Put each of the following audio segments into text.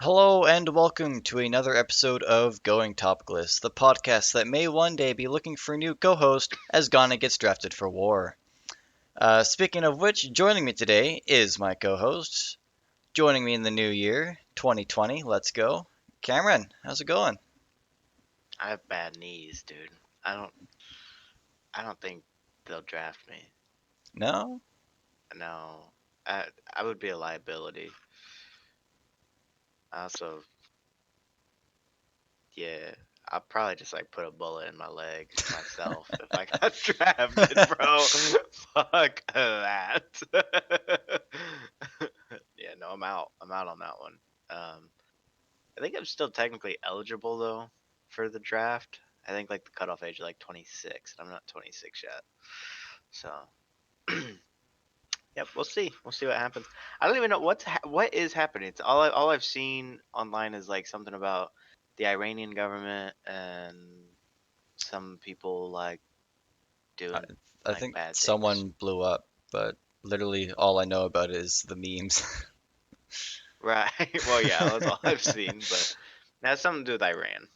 Hello and welcome to another episode of Going Topicless, the podcast that may one day be looking for a new co-host as Ghana gets drafted for war. Speaking of which, joining me today is my co-host, joining me in the new year, 2020, let's go, Cameron, how's it going? I have bad knees, dude. I don't I don't think they'll draft me. No? No. I would be a liability. Also, yeah, I'll probably just like put a bullet in my leg myself if I got drafted, bro. Fuck that. Yeah, no, I'm out. I'm out on that one. I think I'm still technically eligible though for the draft. I think like the cutoff age is like 26, and I'm not 26 yet. So yep, we'll see. We'll see what happens. I don't even know what is happening. It's all I've seen online is like something about the Iranian government and some people like I, doing I like think bad things. someone blew up, but literally all I know about is the memes. Right. Well, yeah, that's all I've seen, but that has something to do with Iran.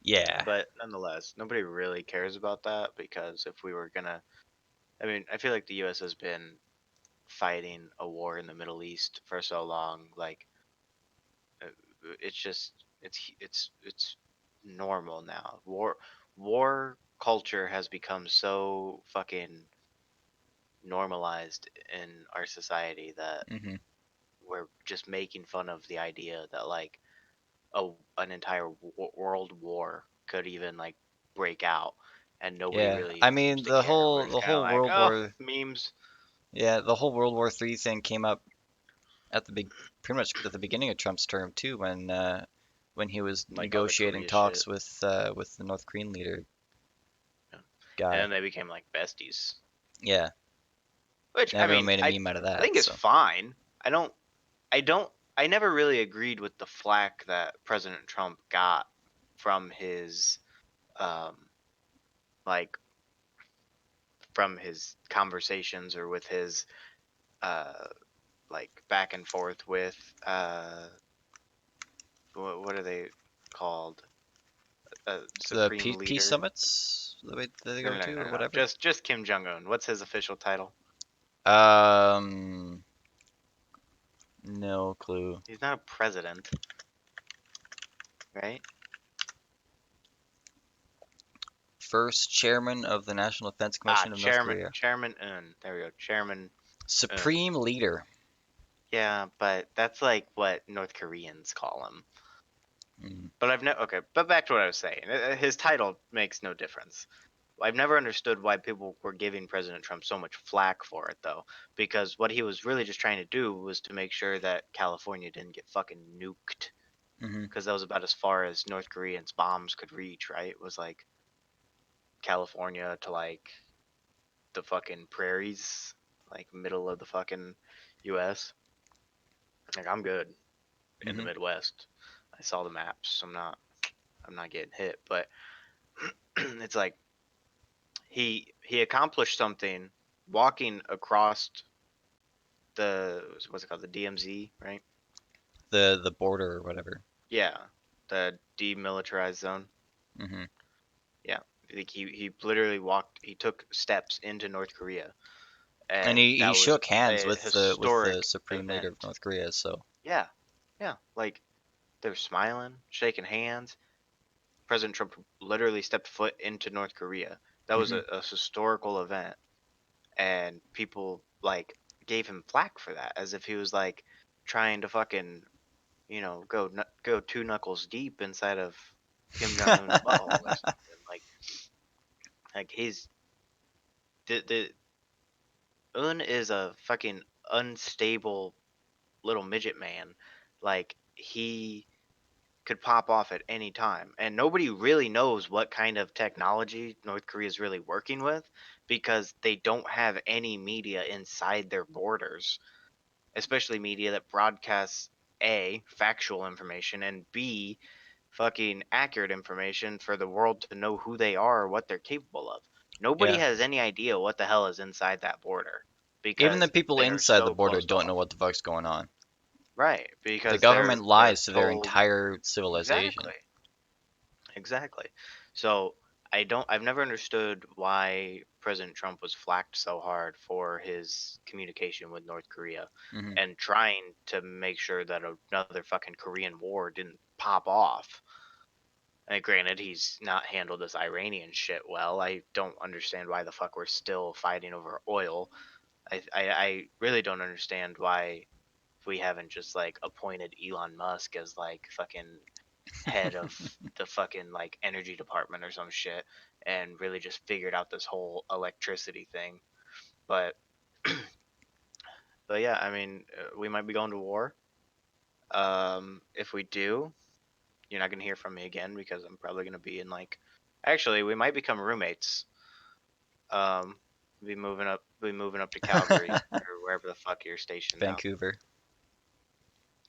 Yeah. But nonetheless, nobody really cares about that because if we were gonna, I mean, I feel like the U.S. has been fighting a war in the Middle East for so long. Like uh, it's just it's normal now. War culture has become so fucking normalized in our society that hmm we're just making fun of the idea that like an entire world war could even like break out and nobody Yeah. really I even mean, seems to the care. whole We're just the kind of whole like, World oh, War memes. Yeah, the whole World War III thing came up at the big, pretty much at the beginning of Trump's term too, when he was Like all the negotiating Korea talks shit. with the North Korean leader Yeah. And guy. then they became like besties. Yeah, Which and I everyone mean, made a I meme out of I that. think is So fine. I don't I never really agreed with the flack that President Trump got from his um like from his conversations or with his uh like back and forth with what are they called? the Supreme peace leader. summits the way that they No, go no, no, to no, or no. whatever. Just Kim Jong Un. What's his official title? Um, no clue. He's not a president, right? First chairman of the National Defense Ah, Commission of North Korea. Chairman Un. There we go. Chairman Un. Supreme leader. Yeah, but that's like what North Koreans call him. Mm, But I've never. Okay, but back to what I was saying. His title makes no difference. I've never understood why people were giving President Trump so much flack for it, though, because what he was really just trying to do was to make sure that California didn't get fucking nuked, hmm because that was about as far as North Koreans' bombs could reach, right? It was like California to like the fucking prairies, like middle of the fucking U.S. Like I'm good in the hmm Midwest. I saw the maps. I'm not getting hit, but it's like he accomplished something walking across the what's it called, the DMZ, right? The border or whatever. Yeah, the demilitarized zone. hmm Yeah, like he literally walked. He took steps into North Korea, And and he that was shook hands a with the historic Supreme Leader of event. North Korea. So Yeah, yeah, like they're smiling, shaking hands. President Trump literally stepped foot into North Korea. That was hmm a historical event, and people like gave him flack for that, as if he was like trying to fucking go two knuckles deep inside of Kim Jong Un's butthole or something. Like he's the Un is a fucking unstable little midget man. Like he could pop off at any time. And nobody really knows what kind of technology North Korea is really working with because they don't have any media inside their borders, especially media that broadcasts A, factual information, and B, fucking accurate information for the world to know who they are or what they're capable of. Nobody yeah, has any idea what the hell is inside that border even the because people they are inside the so border closed don't know off. what the fuck's going on. Right, The because government they're lies to their told entire exactly. civilization. Exactly. So I've never understood why President Trump was flacked so hard for his communication with North Korea Hmm. and trying to make sure that another fucking Korean war didn't pop off. And granted, he's not handled this Iranian shit well. I don't understand why the fuck we're still fighting over oil. I really don't understand why we haven't just like appointed Elon Musk as like fucking head of the fucking like energy department or some shit and really just figured out this whole electricity thing. But but yeah, I mean, we might be going to war. If we do, you're not gonna hear from me again because I'm probably gonna be in like. Actually, we might become roommates. Um, be moving up to Calgary or wherever the fuck you're stationed now. Vancouver.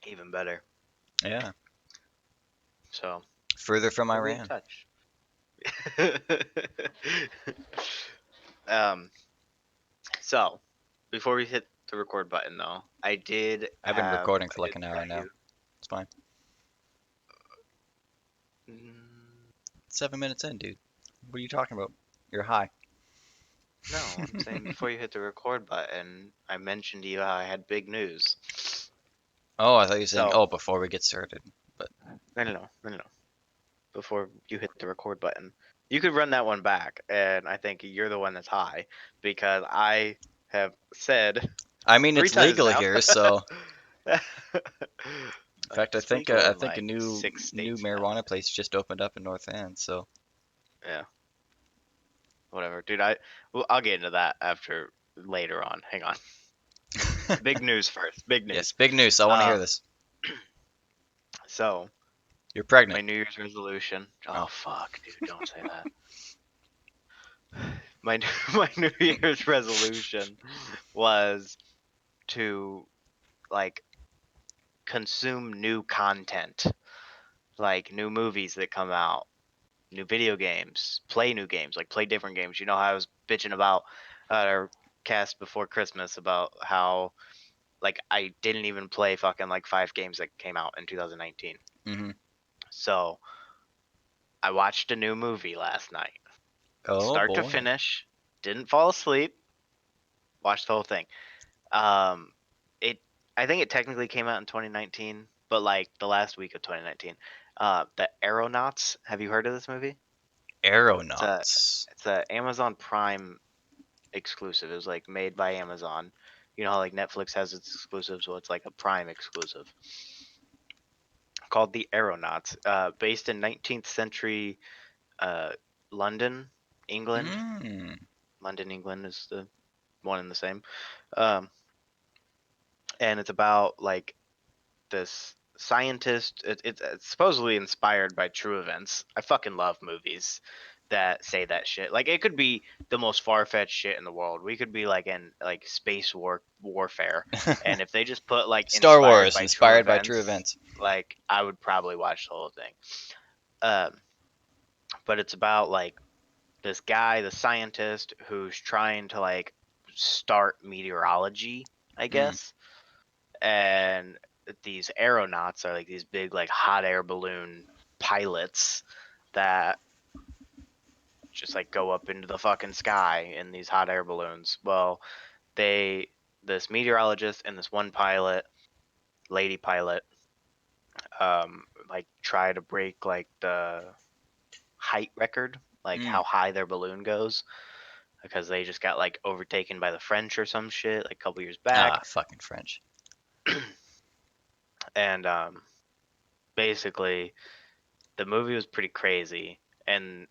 Even better. Yeah. So Further from we'll be in Iran. touch. um, so before we hit the record button, though, I've been recording I for like did an hour write now. you. It's fine. Mm, 7 minutes in, dude. What are you talking about? You're high. no, I'm saying before you hit the record button, I mentioned to you how I had big news. Oh, I thought you were saying, So oh, before we get started. But no. Before you hit the record button, you could run that one back, and I think you're the one that's high because I have said I mean, three it's times legal now. here, so in fact, It's I legal in think a like new six new states now. marijuana place just opened up in North End. So Yeah, whatever, dude. I'll get into that after later on. Hang on. Big news first. Big yes, news. big news. I want to hear Um, this. so You're my pregnant. New Year's resolution. Oh Oh, fuck, dude, don't say that. My my New Year's resolution was to like consume new content, like new movies that come out, new video games, play new games, like play different games. You know how I was bitching about our cast before Christmas about how like I didn't even play fucking like 5 games that came out in 2019. hmm. So I watched a new movie last night, Oh start to boy. finish. Didn't fall asleep. Watched the whole thing. Um, it I think it technically came out in 2019, but like the last week of 2019. The Aeronauts. Have you heard of this movie? It's a Aeronauts. it's a Amazon Prime exclusive. It was like made by Amazon. You know how like Netflix has its exclusives, so it's like a Prime exclusive called The Aeronauts. Based in 19th century uh, London, England. Hmm. London, England is the one and the same. Um, and it's about like this scientist. It's supposedly inspired by true events. I fucking love movies that say that shit. Like it could be the most far fetched shit in the world. We could be like in like space warfare, and if they just put like Star inspired Wars, by true inspired by true events, events. like I would probably watch the whole thing. Um, but it's about like this guy, the scientist, who's trying to like start meteorology, I Mm. guess. And these aeronauts are like these big like hot air balloon pilots that just like go up into the fucking sky in these hot air balloons. Well, they this meteorologist and this one pilot, lady pilot, like try to break like the height record, like Mm. how high their balloon goes, because they just got like overtaken by the French or some shit like a couple years Ah, back. fucking French. And basically the movie was pretty crazy, and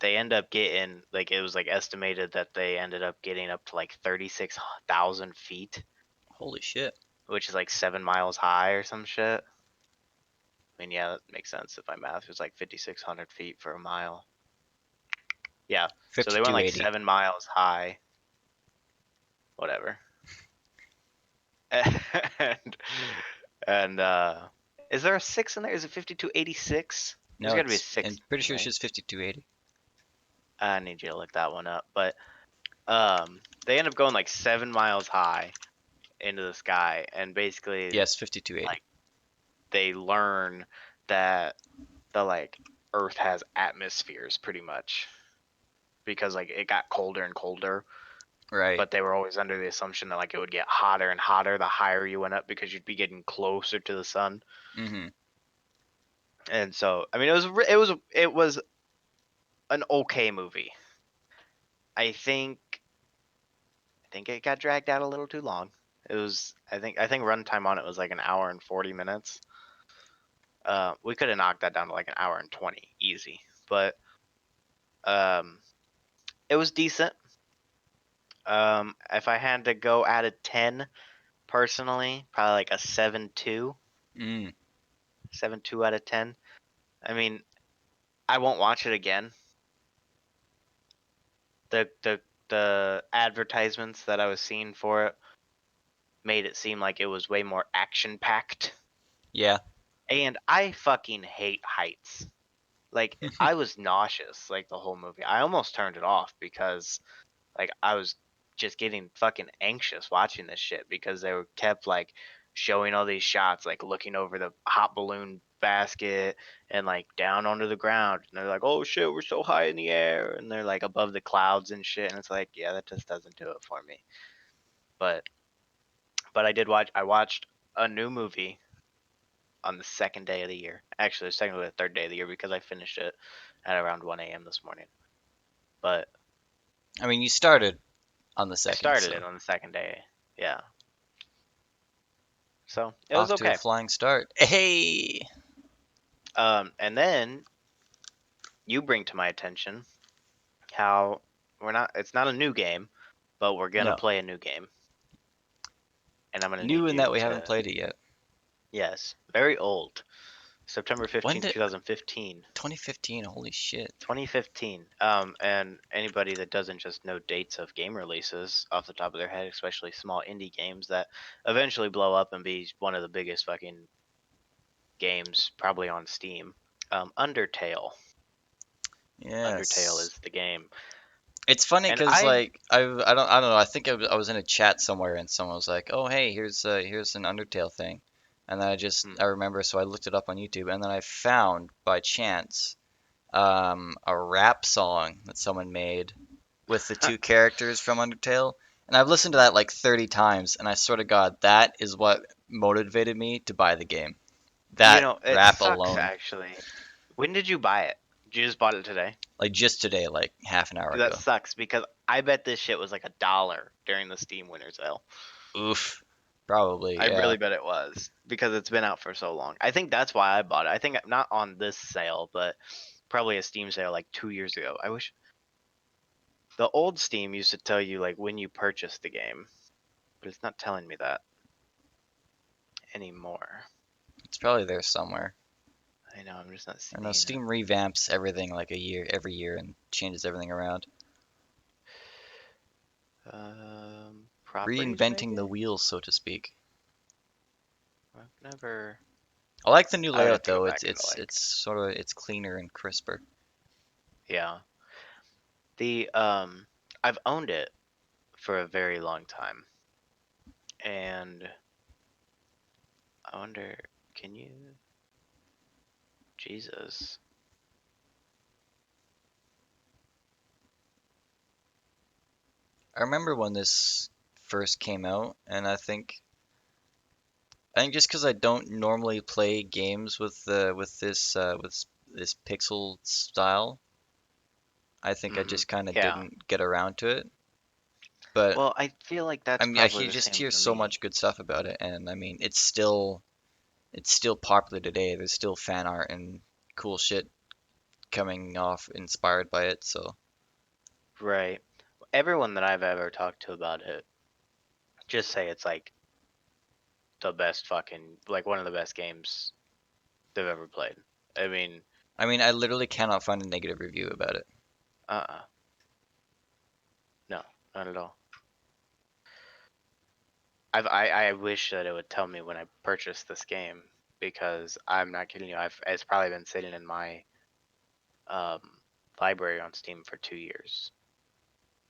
they end up getting like it was like estimated that they ended up getting up to like 36,000 feet, Holy shit. which is like 7 miles high or some shit. I mean, yeah, that makes sense if I math. It was like 5,600 feet for a mile. Yeah, so they went like 5280. 7 miles high, whatever. And and is there a six in there? Is it 5286? There's No, got to be a it's six and pretty in, sure it's right? just 5280. I need you to look that one up. But they end up going like 7 miles high, into the sky, and basically Yes, 5280. like they learn that the like Earth has atmospheres pretty much because like it got colder and colder, Right. but they were always under the assumption that like it would get hotter and hotter the higher you went up because you'd be getting closer to the sun. Mm-hmm. And so I mean it was an okay movie. I think it got dragged out a little too long. It was I think runtime on it was like an hour and 40 minutes. We could have knocked that down to like an hour and 20 easy, but um, it was decent. If I had to go out of 10 personally, probably like a 7.2, Mm. 7.2 out of 10. I mean, I won't watch it again. The advertisements that I was seeing for it made it seem like it was way more action packed. Yeah. And I fucking hate heights. Like I was nauseous like the whole movie. I almost turned it off because like I was just getting fucking anxious watching this shit because they were kept like showing all these shots like looking over the hot balloon basket and like down onto the ground, and they're like, oh shit, we're so high in the air, and they're like above the clouds and shit, and it's like, yeah, that just doesn't do it for me. but but I watched a new movie on the second day of the year. Actually, it's technically the third day of the year because I finished it at around 1 a.m. this morning. But I mean, you started on the I second, started so it on the second day. Yeah. So it was off to a okay. flying start. Hey. And then you bring to my attention how it's not a new game, but we're going to No. play a new game. And I'm going to New need in you that we haven't to, played it yet. yes, very old. September When 15th, did 2015. 2015? Holy shit. 2015. And anybody that doesn't just know dates of game releases off the top of their head, especially small indie games that eventually blow up and be one of the biggest fucking games probably on Steam. Undertale. Undertale Yes. is the game. It's funny And because I like I don't know. I think I was in a chat somewhere and someone was like, "Oh hey, here's an Undertale thing," and then hmm, I remember, so I looked it up on YouTube, and then I found by chance a rap song that someone made with the two characters from Undertale, and I've listened to that like 30 times, and I swear to God, that is what motivated me to buy the game. That it rap sucks alone, actually. When did you buy it? You just bought it today? like just today, like half an hour That ago. sucks because I bet this shit was like $1 during the Steam winter sale. Oof, probably, I yeah. really bet it was because it's been out for so long. I think that's why I bought it. I think not on this sale, but probably a Steam sale like 2 years ago. I wish the old Steam used to tell you like when you purchased the game, but it's not telling me that anymore. It's probably there somewhere. I know, I'm just not I know seeing it. Steam revamps everything like every year, and changes everything around, Properties reinventing the maybe? wheel, so to speak. I've never. I like the new I would have layout to go though. back into like. It's sort of it's cleaner and crisper. Yeah. The I've owned it for a very long time, and I wonder, can you? Jesus. I remember when this first came out, and I think just because I don't normally play games with this pixel style, I think I Hmm. just kind of Yeah. didn't get around to it. But Well, I feel like I that's mean, I probably hear the just same hear for so me. much good stuff about it, and I mean, it's still popular today. There's still fan art and cool shit coming off inspired by it. So Right. Everyone that I've ever talked to about it just say it's like the best fucking like one of the best games they've ever played. I mean, I mean, I literally cannot find a negative review about it. uh-uh. No, not at all. I wish that it would tell me when I purchased this game because I'm not kidding you. It's probably been sitting in my um library on Steam for 2 years.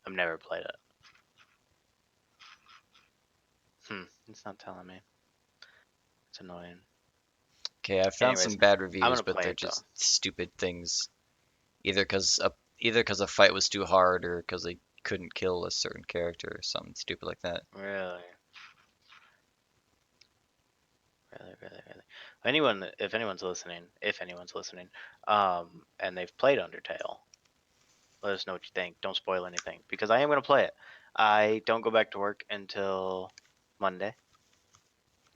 I've never played it. It's not telling me. It's annoying. Okay, I found some Anyways, bad I'm reviews, gonna but play they're it though. just stupid things. Either 'cause a fight was too hard, or 'cause they couldn't kill a certain character, or something stupid like that. Really, really. Anyone, if anyone's listening, and they've played Undertale, let us know what you think. Don't spoil anything because I am gonna play it. I don't go back to work until Monday.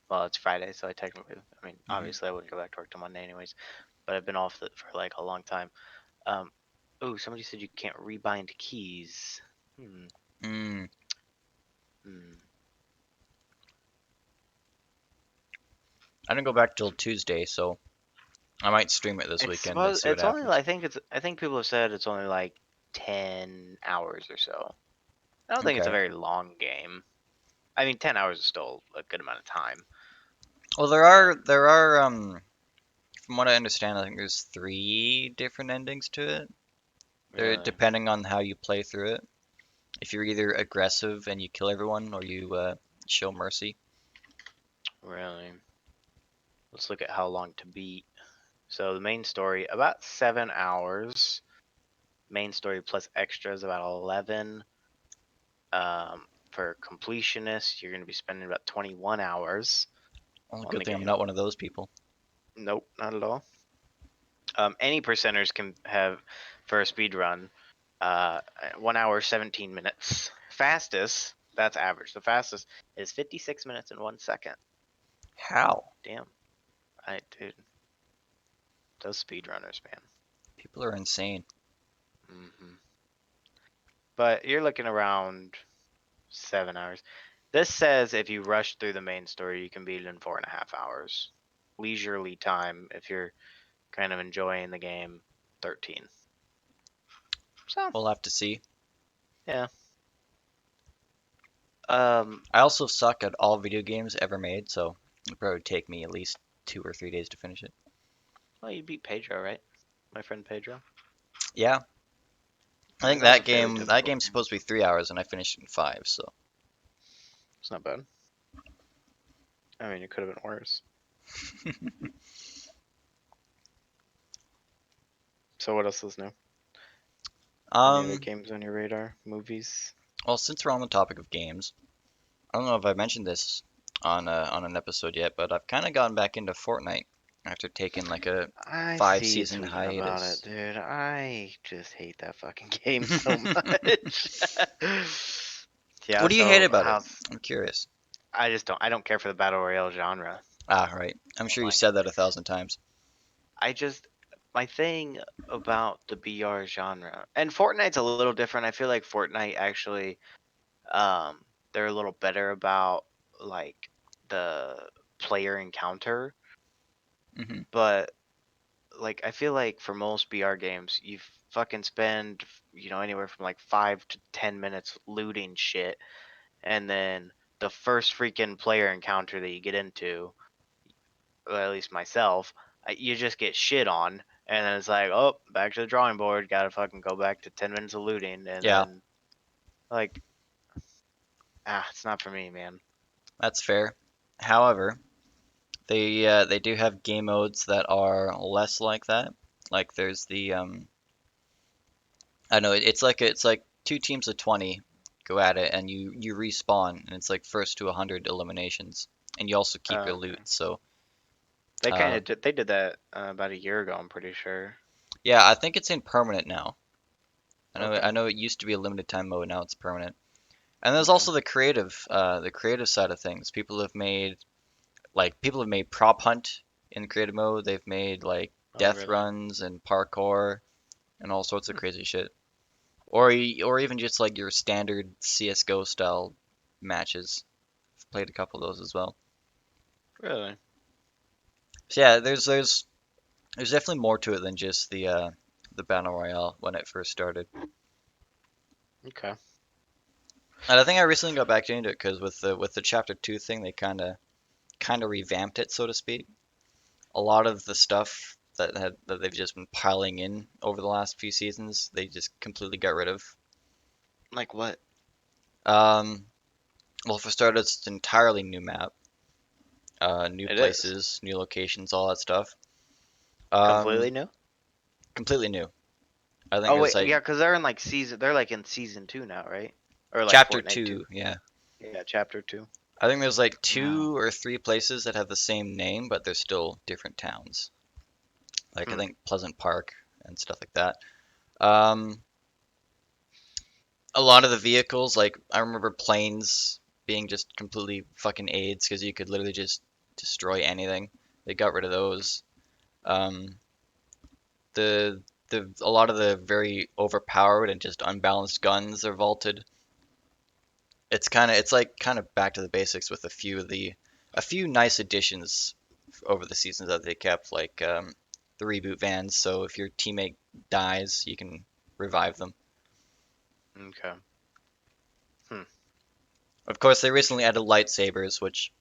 Well, it's Friday, so I mean, Hmm. obviously I wouldn't go back to work till Monday anyways. But I've been off for like a long time. Um, oh, somebody said you can't rebind keys. Hmm. Mm, Hmm. I didn't go back till Tuesday, so I might stream it this weekend and see what It's only happens. I think people have said it's only like 10 hours or so. I don't think it's a Okay. very long game. I mean, 10 hours is still a good amount of time. Well, Um, from what I understand, I think there's three different endings to it. They're really, depending on how you play through it. If you're either aggressive and you kill everyone, or you show mercy. really. Let's look at how long to beat. So the main story about 7 hours. Main story plus extras about 11. For completionists, you're going to be spending about 21 hours Well, on good the thing I'm game. not one of those people. Nope, not at all. Any percenters can have for a speed run 1 hour 17 minutes. Fastest, that's average. The fastest is 56 minutes and 1 second. How? Damn, dude, those speedrunners, man. People are insane. hmm But you're looking around 7 hours. This says if you rush through the main story, you can beat it in 4.5 hours. Leisurely time, if you're kind of enjoying the game, 13. So We'll have to see. yeah. Um, I also suck at all video games ever made, so it'll probably take me at least 2 or 3 days to finish it. well, you beat Pedro, right? My friend Pedro. Yeah, I think That was a that fairly game that difficult game's game. supposed to be 3 hours, and I finished it in 5. So It's not bad. I mean, it could have been worse. So what else is new? Any other um, games on your radar? Movies? well, since we're on the topic of games, I don't know if I mentioned this on an episode yet, but I've kind of gotten back into Fortnite after taking like a I five see you season tweeting about it, hiatus. dude. I just hate that fucking game so much. Yeah, What do you hate so about it? how's I'm curious. I don't care for the battle royale genre. Ah, right. I'm Don't sure you like said it. that 1,000 times. I just my thing about the BR genre and Fortnite's a little different. I feel like Fortnite actually um they're a little better about like the player encounter, Hmm. but like I feel like for most BR games you fucking spend anywhere from like 5 to 10 minutes looting shit, and then the first freaking player encounter that you get into, or at least myself, you just get shit on, and then it's like, oh, back to the drawing board. Got to fucking go back to 10 minutes of looting, and Yeah, then like, it's not for me, man. that's fair. However, they do have game modes that are less like that. Like there's the I know it's like two teams of 20 go at it, and you respawn, and it's like first to 100 eliminations, and you also keep your loot. Okay, So they kind uh, of they did that about a year ago. I'm pretty sure. yeah, I think it's in permanent now. Okay, I know it used to be a limited time mode, now it's permanent. And there's okay. also the creative side of things. People have made prop hunt in creative mode. They've made like Oh, death really? runs and parkour and all sorts of Hmm. crazy shit. Or even just like your standard CS:GO style matches. I've played a couple of those as well. Really? So yeah, there's definitely more to it than just the battle royale when it first started. Okay. And I think I recently got back into it because with the chapter 2 thing, they kind of revamped it, so to speak. A lot of the stuff that they've just been piling in over the last few seasons, they just completely got rid of. Like what? Um, Well, for starters, it's an entirely new map, new It is places, new locations, all that stuff. completely Um, new. completely new. I think Oh there's wait, like yeah, because they're in like season. They're like in season 2 now, right? Or like chapter Fortnite 2. two, yeah. Yeah, chapter 2. I think there's like Wow. 2 or 3 places that have the same name, but they're still different towns. Like I Hmm. think Pleasant Park and stuff like that. Um, a lot of the vehicles, like I remember planes being just completely fucking AIDS because you could literally just destroy anything. They got rid of those. Um, the a lot of the very overpowered and just unbalanced guns are vaulted. It's like kind of back to the basics with a few nice additions over the seasons that they kept, like the reboot vans. So if your teammate dies, you can revive them. Okay. Hmm. Of course, they recently Interesting. added lightsabers, which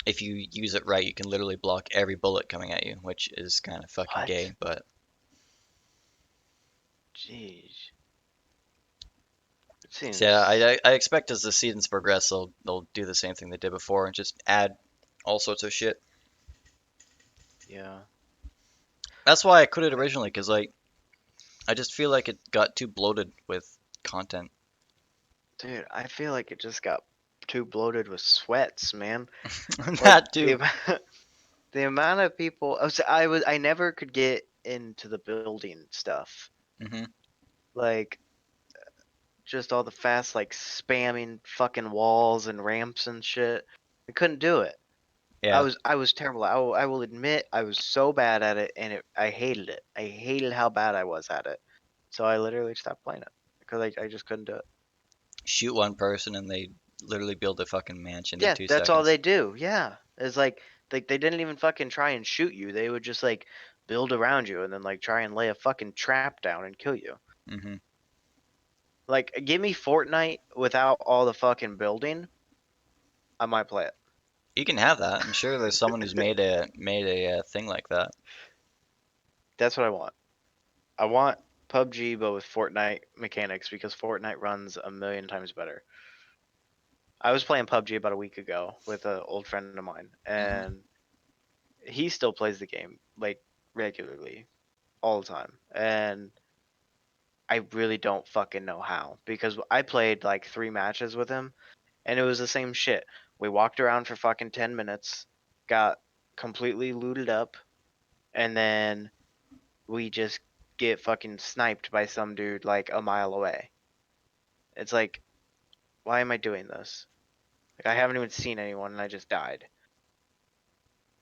if you use it right, you can literally block every bullet coming at you, which is kind of fucking What? gay. But Jeez. It so yeah, seems. I expect as the seasons progress, they'll do the same thing they did before and just add all sorts of shit. Yeah. That's why I quit it originally, because like I just feel like it got too bloated with content. Dude, I feel like it just got too bloated with sweats, man. Like That too. the amount of people I never could get into the building stuff. Hmm. Like just all the fast like spamming fucking walls and ramps and shit. I couldn't do it. Yeah. I was terrible. I will admit I was so bad at it and I hated it. I hated how bad I was at it. So I literally stopped playing it because I just couldn't do it. Shoot one person and they literally build a fucking mansion in Yeah, two that's all seconds. they do. Yeah. It's like they didn't even fucking try and shoot you. They would just like build around you and then like try and lay a fucking trap down and kill you. Hmm. Like give me Fortnite without all the fucking building, I might play You can have that. I'm sure there's someone who's it. made a thing like that. That's what I want. I want PUBG but with Fortnite mechanics because Fortnite runs a million times better. I was playing PUBG about a week ago with an old friend of mine Hmm. and he still plays the game like regularly all the time. And I really don't fucking know how because I played like 3 matches with him and it was the same shit. We walked around for fucking 10 minutes, got completely looted up, and then we just get fucking sniped by some dude like a mile away. It's like, why am I doing this? Like, I haven't even seen anyone and I just died.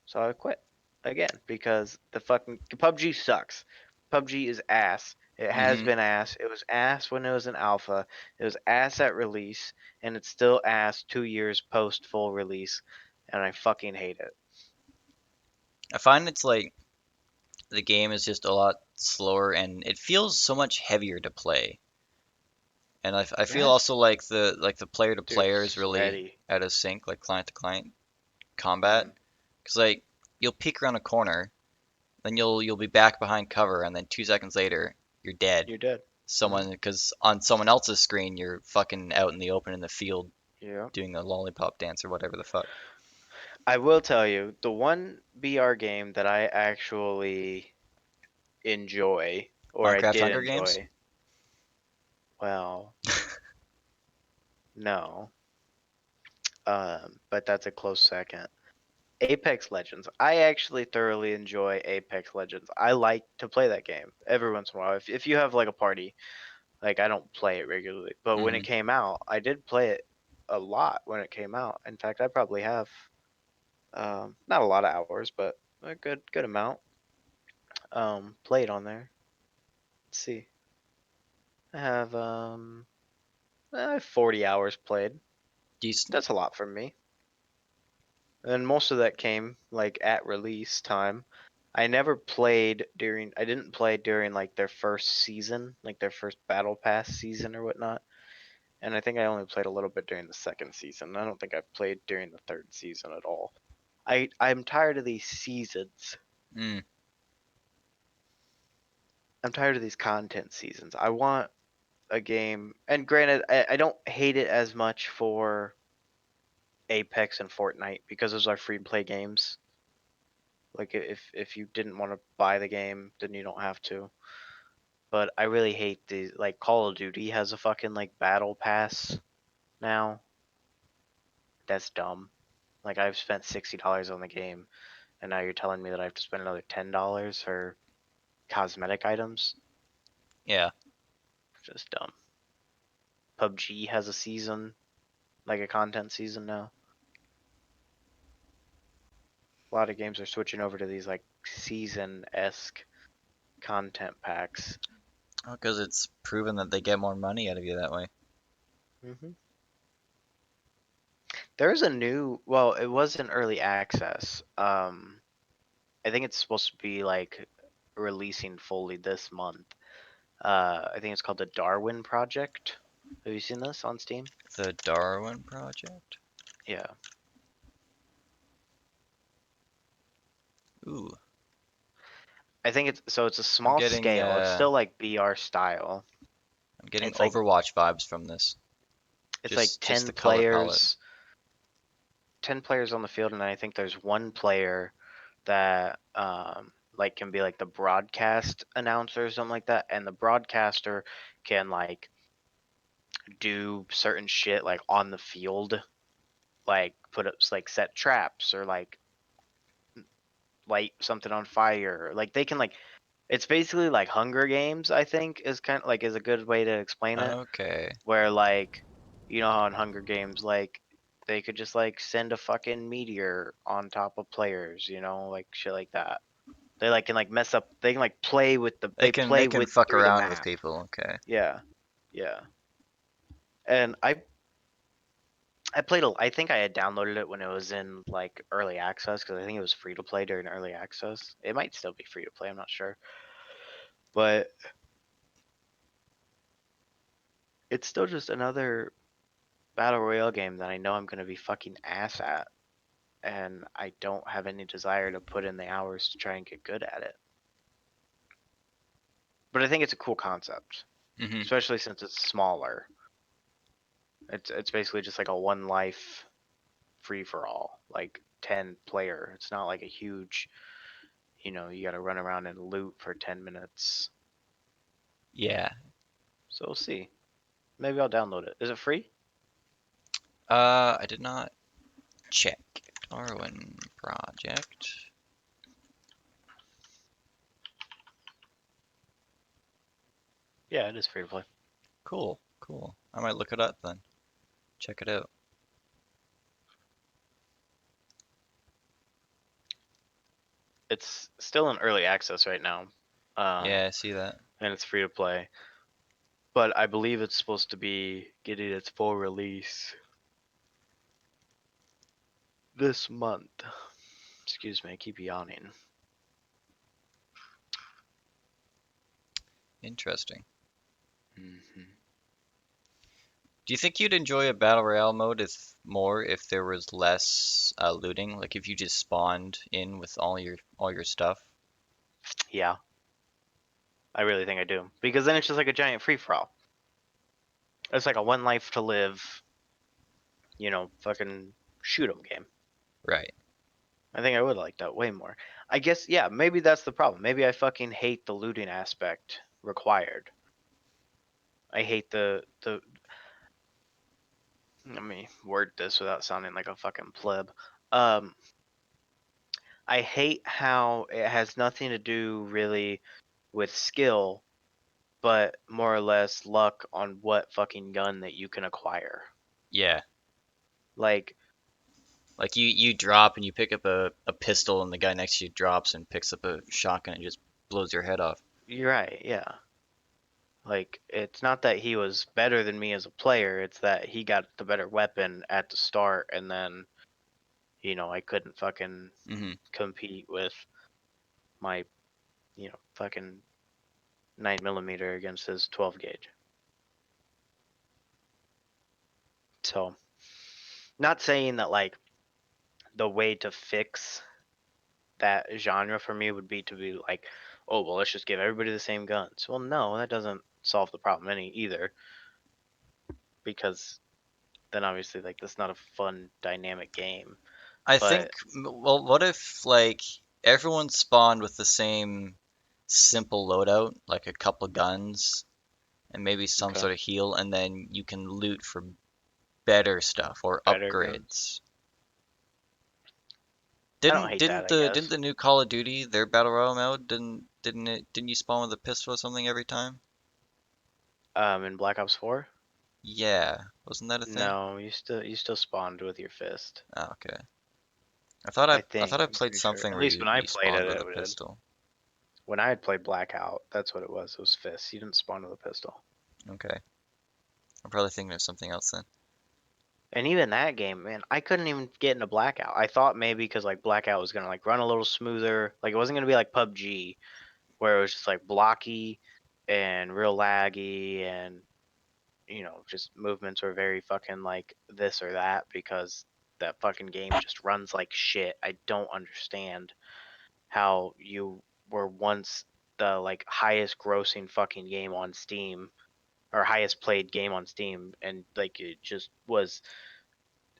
So I quit again because the fucking PUBG sucks. PUBG is ass. It has Hmm. been ass. It was ass when it was an alpha. It was ass at release, and it's still ass 2 years post full release, and I fucking hate it. I find it's like the game is just a lot slower and it feels so much heavier to play. And I feel Yes, also like the player to dude, player is really sweaty. out of sync, like client to client combat. Hmm. Because like you'll peek around a corner, then you'll be back behind cover, and then 2 seconds later you're dead. You're dead. Hmm. Someone because on someone else's screen you're fucking out in the open in the field Yeah. doing a lollipop dance or whatever the fuck. I will tell you, the one BR game that I actually enjoy, or I Minecraft did Hunger Games. enjoy, well, no, but that's a close second. Apex Legends. I actually thoroughly enjoy Apex Legends. I like to play that game every once in a while. If you have like a party, like I don't play it regularly, but when it Hmm. came out, I did play it a lot when it came out. In fact, I probably have not a lot of hours, but a good amount played on there. Let's see. I have 40 hours played. Decent. That's a lot for me. And most of that came like at release time. I didn't play during like their first season, like their first battle pass season or whatnot. And I think I only played a little bit during the second season. I don't think I've played during the third season at all. I'm tired of these seasons. Mm. I'm tired of these content seasons. I want a game, and granted, I don't hate it as much for Apex and Fortnite because those are free to play games. Like if you didn't want to buy the game, then you don't have to. But I really hate the like Call of Duty has a fucking like battle pass now. That's dumb. Like I've spent $60 on the game, and now you're telling me that I have to spend another $10 for cosmetic items. Yeah. Just dumb. PUBG has a season, like a content season now. A lot of games are switching over to these like season-esque content packs. Because it's proven that they get more money out of you that way. There's a new, well, it was in early access. I think it's supposed to be like releasing fully this month. I think it's called the Darwin Project. Have you seen this on Steam? The Darwin Project? Yeah. Ooh. I think it's a I'm small getting scale. It's uh still like BR style. I'm getting It's like Overwatch vibes from this. it's like Just the color palette. 10 players on the field, and I think there's one player that like can be like the broadcast announcer or something like that, and the broadcaster can like do certain shit like on the field, like put up like set traps or like light something on fire. Like they can like it's basically like Hunger Games, I think is kind of like is a good way to explain it. Okay. Where like you know how in Hunger Games like they could just like send a fucking meteor on top of players, you know, like shit like that. They like can like mess up. They can like play with the. They They can they play can with fuck through the around with map. people, okay. Yeah, yeah. And I played. I think I had downloaded it when it was in like early access because I think it was free to play during early access. It might still be free to play. I'm not sure, but it's still just another battle royale game that I know I'm gonna be fucking ass at, and I don't have any desire to put in the hours to try and get good at it. But I think it's a cool concept, Mhm. especially since it's smaller. It's basically just like a one life free for all, like 10 player. It's not like a huge, you got to run around and loot for 10 minutes. Yeah. So we'll see. Maybe I'll download it. Is it free? I did not check. Darwin Project. Yeah, it is free to play. Cool, cool. I might look it up then. Check it out. It's still in early access right now, Yeah, I see that. and it's free to play. But I believe it's supposed to be getting its full release this month. Excuse me, I keep yawning. Interesting. Hmm. Do you think you'd enjoy a battle royale mode if there was less looting? Like if you just spawned in with all your stuff? Yeah, I really think I do. Because then it's just like a giant free for all. It's like a one life to live, fucking shoot 'em game. Right. I think I would like that way more. I guess, yeah, maybe that's the problem. Maybe I fucking hate the looting aspect required. I hate the. Let me word this without sounding like a fucking pleb. Um, I hate how it has nothing to do really with skill, but more or less luck on what fucking gun that you can acquire. Yeah. Like, Like you drop and you pick up a pistol and the guy next to you drops and picks up a shotgun and just blows your head off. you're right, yeah. Like, it's not that he was better than me as a player, it's that he got the better weapon at the start, and then, I couldn't fucking Hmm. compete with my, fucking 9 millimeter against his 12 gauge. So, not saying that, like, the way to fix that genre for me would be to be like, oh, well, let's just give everybody the same guns. Well, no, that doesn't solve the problem any either, because then obviously like that's not a fun dynamic game. I But think, well, what if like everyone spawned with the same simple loadout, like a couple guns and maybe some okay, sort of heal, and then you can loot for better stuff or better guns. upgrades. I don't Didn't hate didn't that, I the didn't guess. the new Call of Duty, their battle royale mode, didn't you spawn with a pistol or something every time? In Black Ops 4, Yeah, wasn't that a thing? no, you still spawned with your fist. Oh, okay. I thought I I'm played pretty sure. something At where least you when I you played it, spawned with a it did. pistol. When I had played Blackout, that's what it was. It was fists. You didn't spawn with a pistol. Okay, I'm probably thinking of something else then. And even that game, man, I couldn't even get into Blackout. I thought maybe because like Blackout was gonna like run a little smoother, like it wasn't gonna be like PUBG where it was just like blocky and real laggy and just movements were very fucking like this or that because that fucking game just runs like shit. I don't understand how you were once the like highest grossing fucking game on Steam or highest played game on Steam and like it just was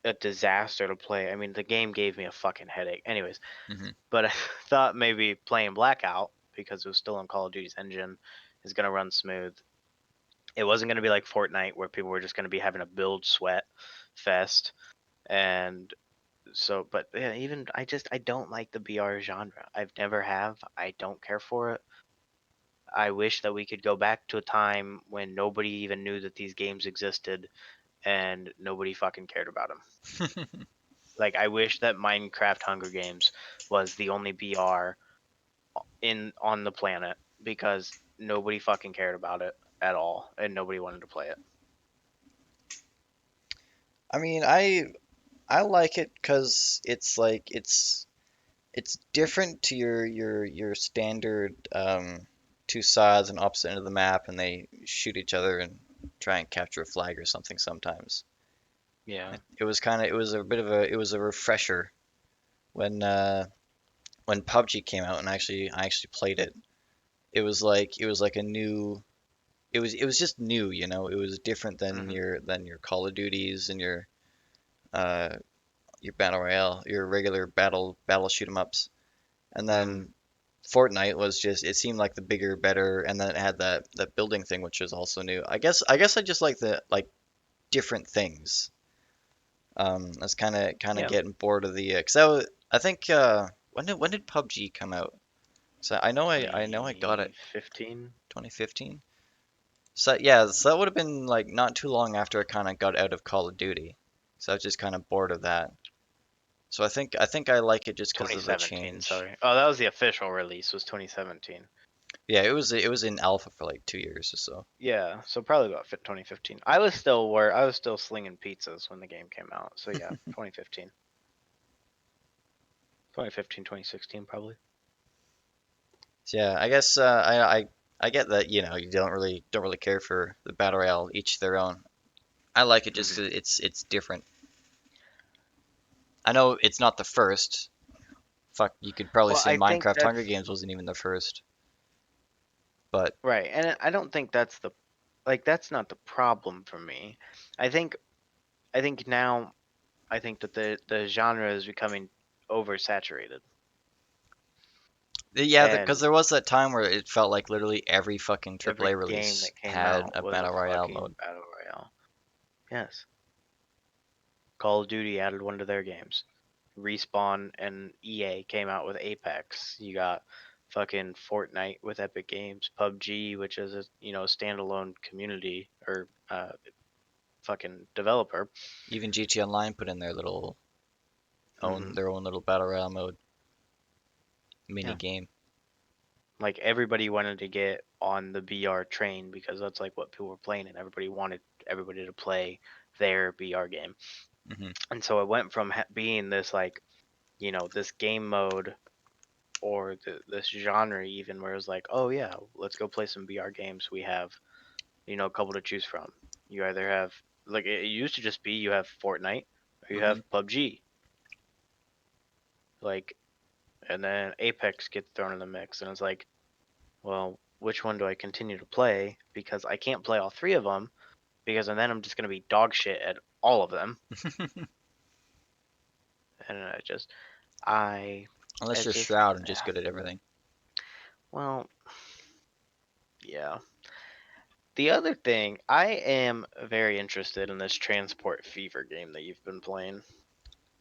a disaster to play. I mean, the game gave me a fucking headache. Anyways, Hmm. but I thought maybe playing Blackout because it was still on Call of Duty's engine is gonna run smooth. It wasn't gonna be like Fortnite where people were just gonna be having a build sweat fest. And so, but yeah, even I don't like the BR genre. I've never have. I don't care for it. I wish that we could go back to a time when nobody even knew that these games existed and nobody fucking cared about them. Like I wish that Minecraft Hunger Games was the only BR in on the planet because nobody fucking cared about it at all and nobody wanted to play it. I mean, I like it because it's like it's different to your standard two sides and opposite end of the map, and they shoot each other and try and capture a flag or something sometimes. Yeah. It was a bit of a it was a refresher when when PUBG came out and I actually played it. It was like a new it was just new, you know. It was different Hmm. than your Call of Duties and uh your battle royale, your regular battle shoot 'em ups. And Hmm. then Fortnite was just it seemed like the bigger, better, and then it had that building thing which was also new. I guess I just like the like different things. I was kind of Yeah. getting bored of the cause I think when did PUBG come out? So I know I got it 2015. 2015. So yeah, so that would have been like not too long after I kind of got out of Call of Duty. So I was just kind of bored of that. So I think I like it just because of the 2017, change. sorry. Oh, that was the official release was 2017. Yeah, it was in alpha for like 2 years or so. Yeah, so probably about 2015. I was still slinging pizzas when the game came out. So yeah, 2015. 2015, 2016 probably. So yeah, I guess I get that you know you don't really care for the battle royale, each their own. I like it just Hmm. 'cause it's different. I know it's not the first. Fuck, you could probably Well, say I think Minecraft Hunger that's Games wasn't even the first, but right. And I don't think that's the like that's not the problem for me. I think I think now I think that the genre is becoming oversaturated. yeah, because And there was that time where it felt like literally every fucking AAA every game release that came had out a was a battle royale fucking mode. battle royale. Yes. Call of Duty added one to their games. Respawn and EA came out with Apex. You got fucking Fortnite with Epic Games, PUBG, which is a standalone community or fucking developer. Even GT Online put in Hmm. their own little battle royale mode mini Yeah, game. like everybody wanted to get on the BR train because that's like what people were playing, and everybody wanted everybody to play their BR game. Hmm. And so it went from being this like this game mode or this genre even where it was like, oh yeah, let's go play some VR games. We have a couple to choose from. You either have like it used to just be you have Fortnite or you Hmm. have PUBG, like, and then Apex gets thrown in the mix, and it's like, well, which one do I continue to play? Because I can't play all three of them because then I'm just gonna be dog shit at all of them, and I, Unless it's you're just, Shroud and just good at everything. well, yeah. The other thing, I am very interested in this Transport Fever game that you've been playing.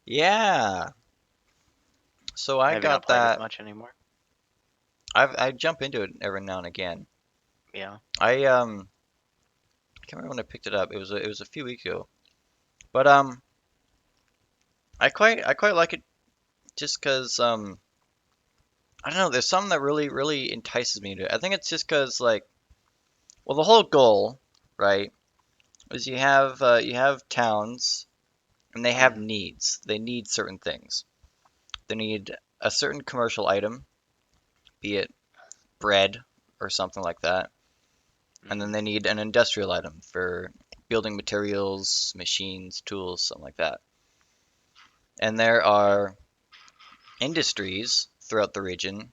Yeah. So I Have you not got played it that. much anymore? I jump into it every now and again. Yeah. I can't remember when I picked it up. It was a few weeks ago. But I quite like it just 'cause I don't know. There's something that really entices me to it. I think it's just 'cause like, well, the whole goal, right, is you have towns and they have Mhm. needs. They need certain things. They need a certain commercial item, be it bread or something like that, and then Mhm. they need an industrial item for building materials, machines, tools, something like that. And there Okay. are industries throughout the region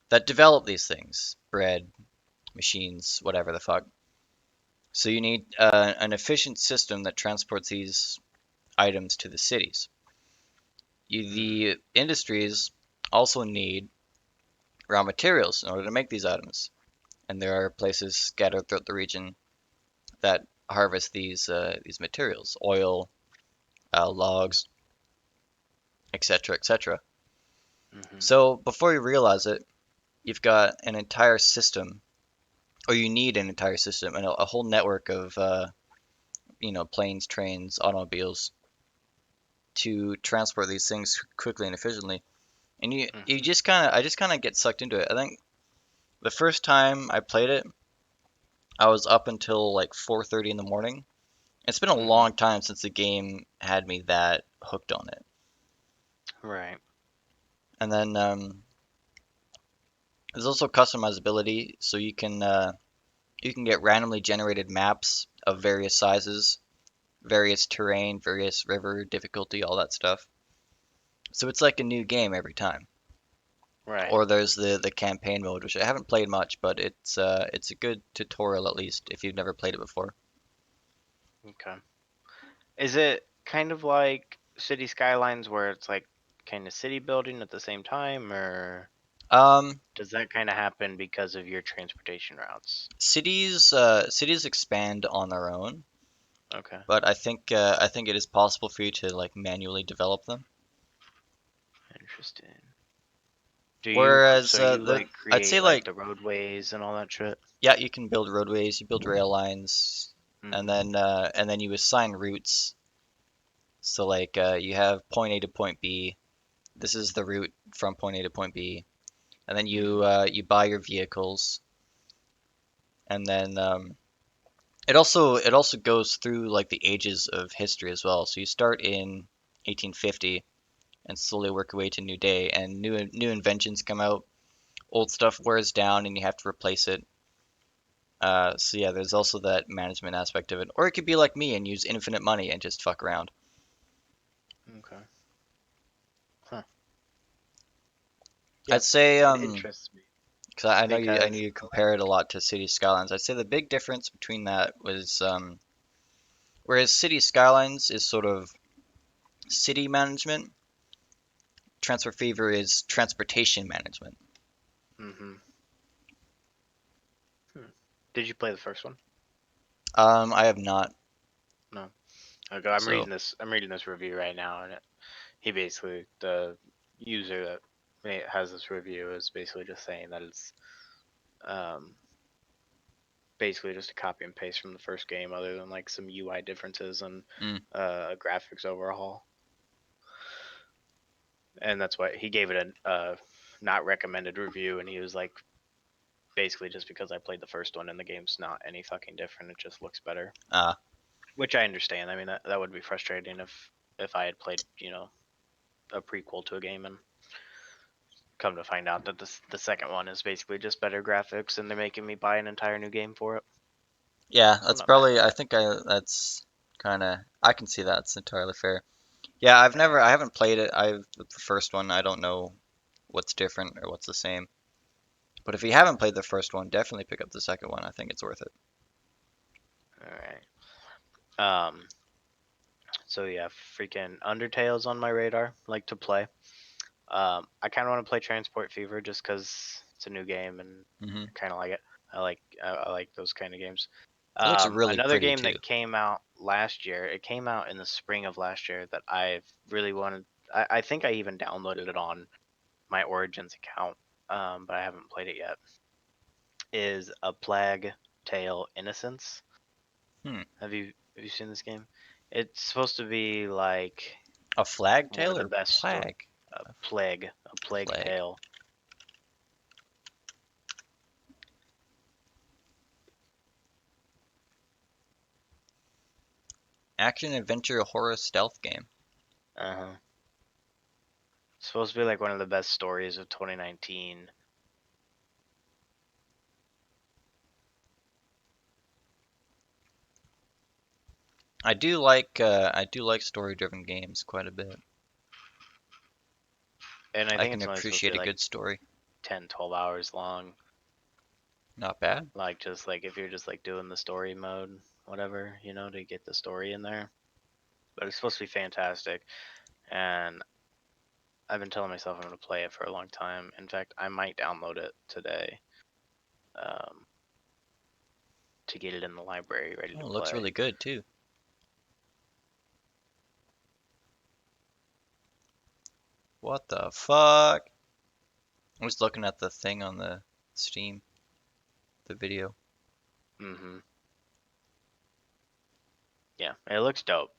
that develop these things, bread, machines, whatever the fuck. So you need an efficient system that transports these items to the cities. Mhm. The industries also need raw materials in order to make these items, and there are places scattered throughout the region that harvest these materials, oil, logs, etc., etc. Mhm. So before you realize it, you've got an entire system, or you need an entire system and a whole network of planes, trains, automobiles to transport these things quickly and efficiently. And you Mhm. just kind of I just kind of get sucked into it. I think the first time I played it, I was up until like 4:30 in the morning. It's been a Mhm. long time since the game had me that hooked on it. Right. And then there's also customizability, so you can get randomly generated maps of various sizes, various terrain, various river difficulty, all that stuff. So it's like a new game every time. Right. Or there's the campaign mode, which I haven't played much, but it's a good tutorial at least if you've never played it before. Okay. Is it kind of like City Skylines where it's like kind of city building at the same time, or Um, does that kind of happen because of your transportation routes? cities expand on their own, Okay. but I think it is possible for you to like manually develop them. Interesting. So Whereas you the like I'd say create like like the roadways and all that shit? yeah, you can build roadways, you build rail lines, and Mhm. then you assign routes. So like you have point A to point B. This is the route from point A to point B, and then you Mhm. you buy your vehicles, and then it also goes through like the ages of history as well. So you start in 1850 and slowly work your way to new day, and new inventions come out. Old stuff wears down, and you have to replace it. So yeah, there's also that management aspect of it. Or it could be like me and use infinite money and just fuck around. Okay. Huh. Yeah, I'd say it interests me because I know because you compare it a lot to City Skylines. I'd say the big difference between that was whereas City Skylines is sort of city management, Transfer Fever is transportation management. hmm hmm. Did you play the first one? I have not. No. Okay, I'm So reading this. I'm reading this review right now, and he basically the user that has this review is basically just saying that it's um, basically just a copy and paste from the first game, other than like some UI differences and mm, a graphics overhaul. And that's why he gave it a not recommended review, and he was like, basically just because I played the first one and the game's not any fucking different, it just looks better. uh, Which I understand. I mean, that would be frustrating if I had played, a prequel to a game and come to find out that the second one is basically just better graphics and they're making me buy an entire new game for it. yeah, I'm that's not mad at probably. I that. think that's kind of. I can see that's entirely fair. Yeah, I haven't played it. I've the first one. I don't know what's different or what's the same. But if you haven't played the first one, definitely pick up the second one. I think it's worth it. All right. Um, So yeah, freaking Undertale's on my radar. Like to play. I kind of want to play Transport Fever just because it's a new game and Hmm. I kind of like it. I like those kind of games. It looks really Another pretty game too. that came out last year. It came out in the spring of last year that I've really wanted. I think I even downloaded it on my Origins account, but I haven't played it yet. Is A Plague Tale: Innocence. Hmm. Have you seen this game? It's supposed to be like A flag one of tail the or best story. plague? A plague Plague. tale. Action adventure horror stealth game. Uh-huh. It's supposed to be like one of the best stories of 2019. I do like story driven games quite a bit. And I I think can it's only supposed to appreciate be a like good story. 10, 12 hours long. Not bad. Like just like if you're just like doing the story mode, whatever, to get the story in there. But it's supposed to be fantastic. And I've been telling myself I'm going to play it for a long time. In fact, I might download it today um, to get it in the library ready Oh, to it looks play. really good too. What the fuck? I was looking at the thing on the Steam, the video. Hmm. Yeah, it looks dope.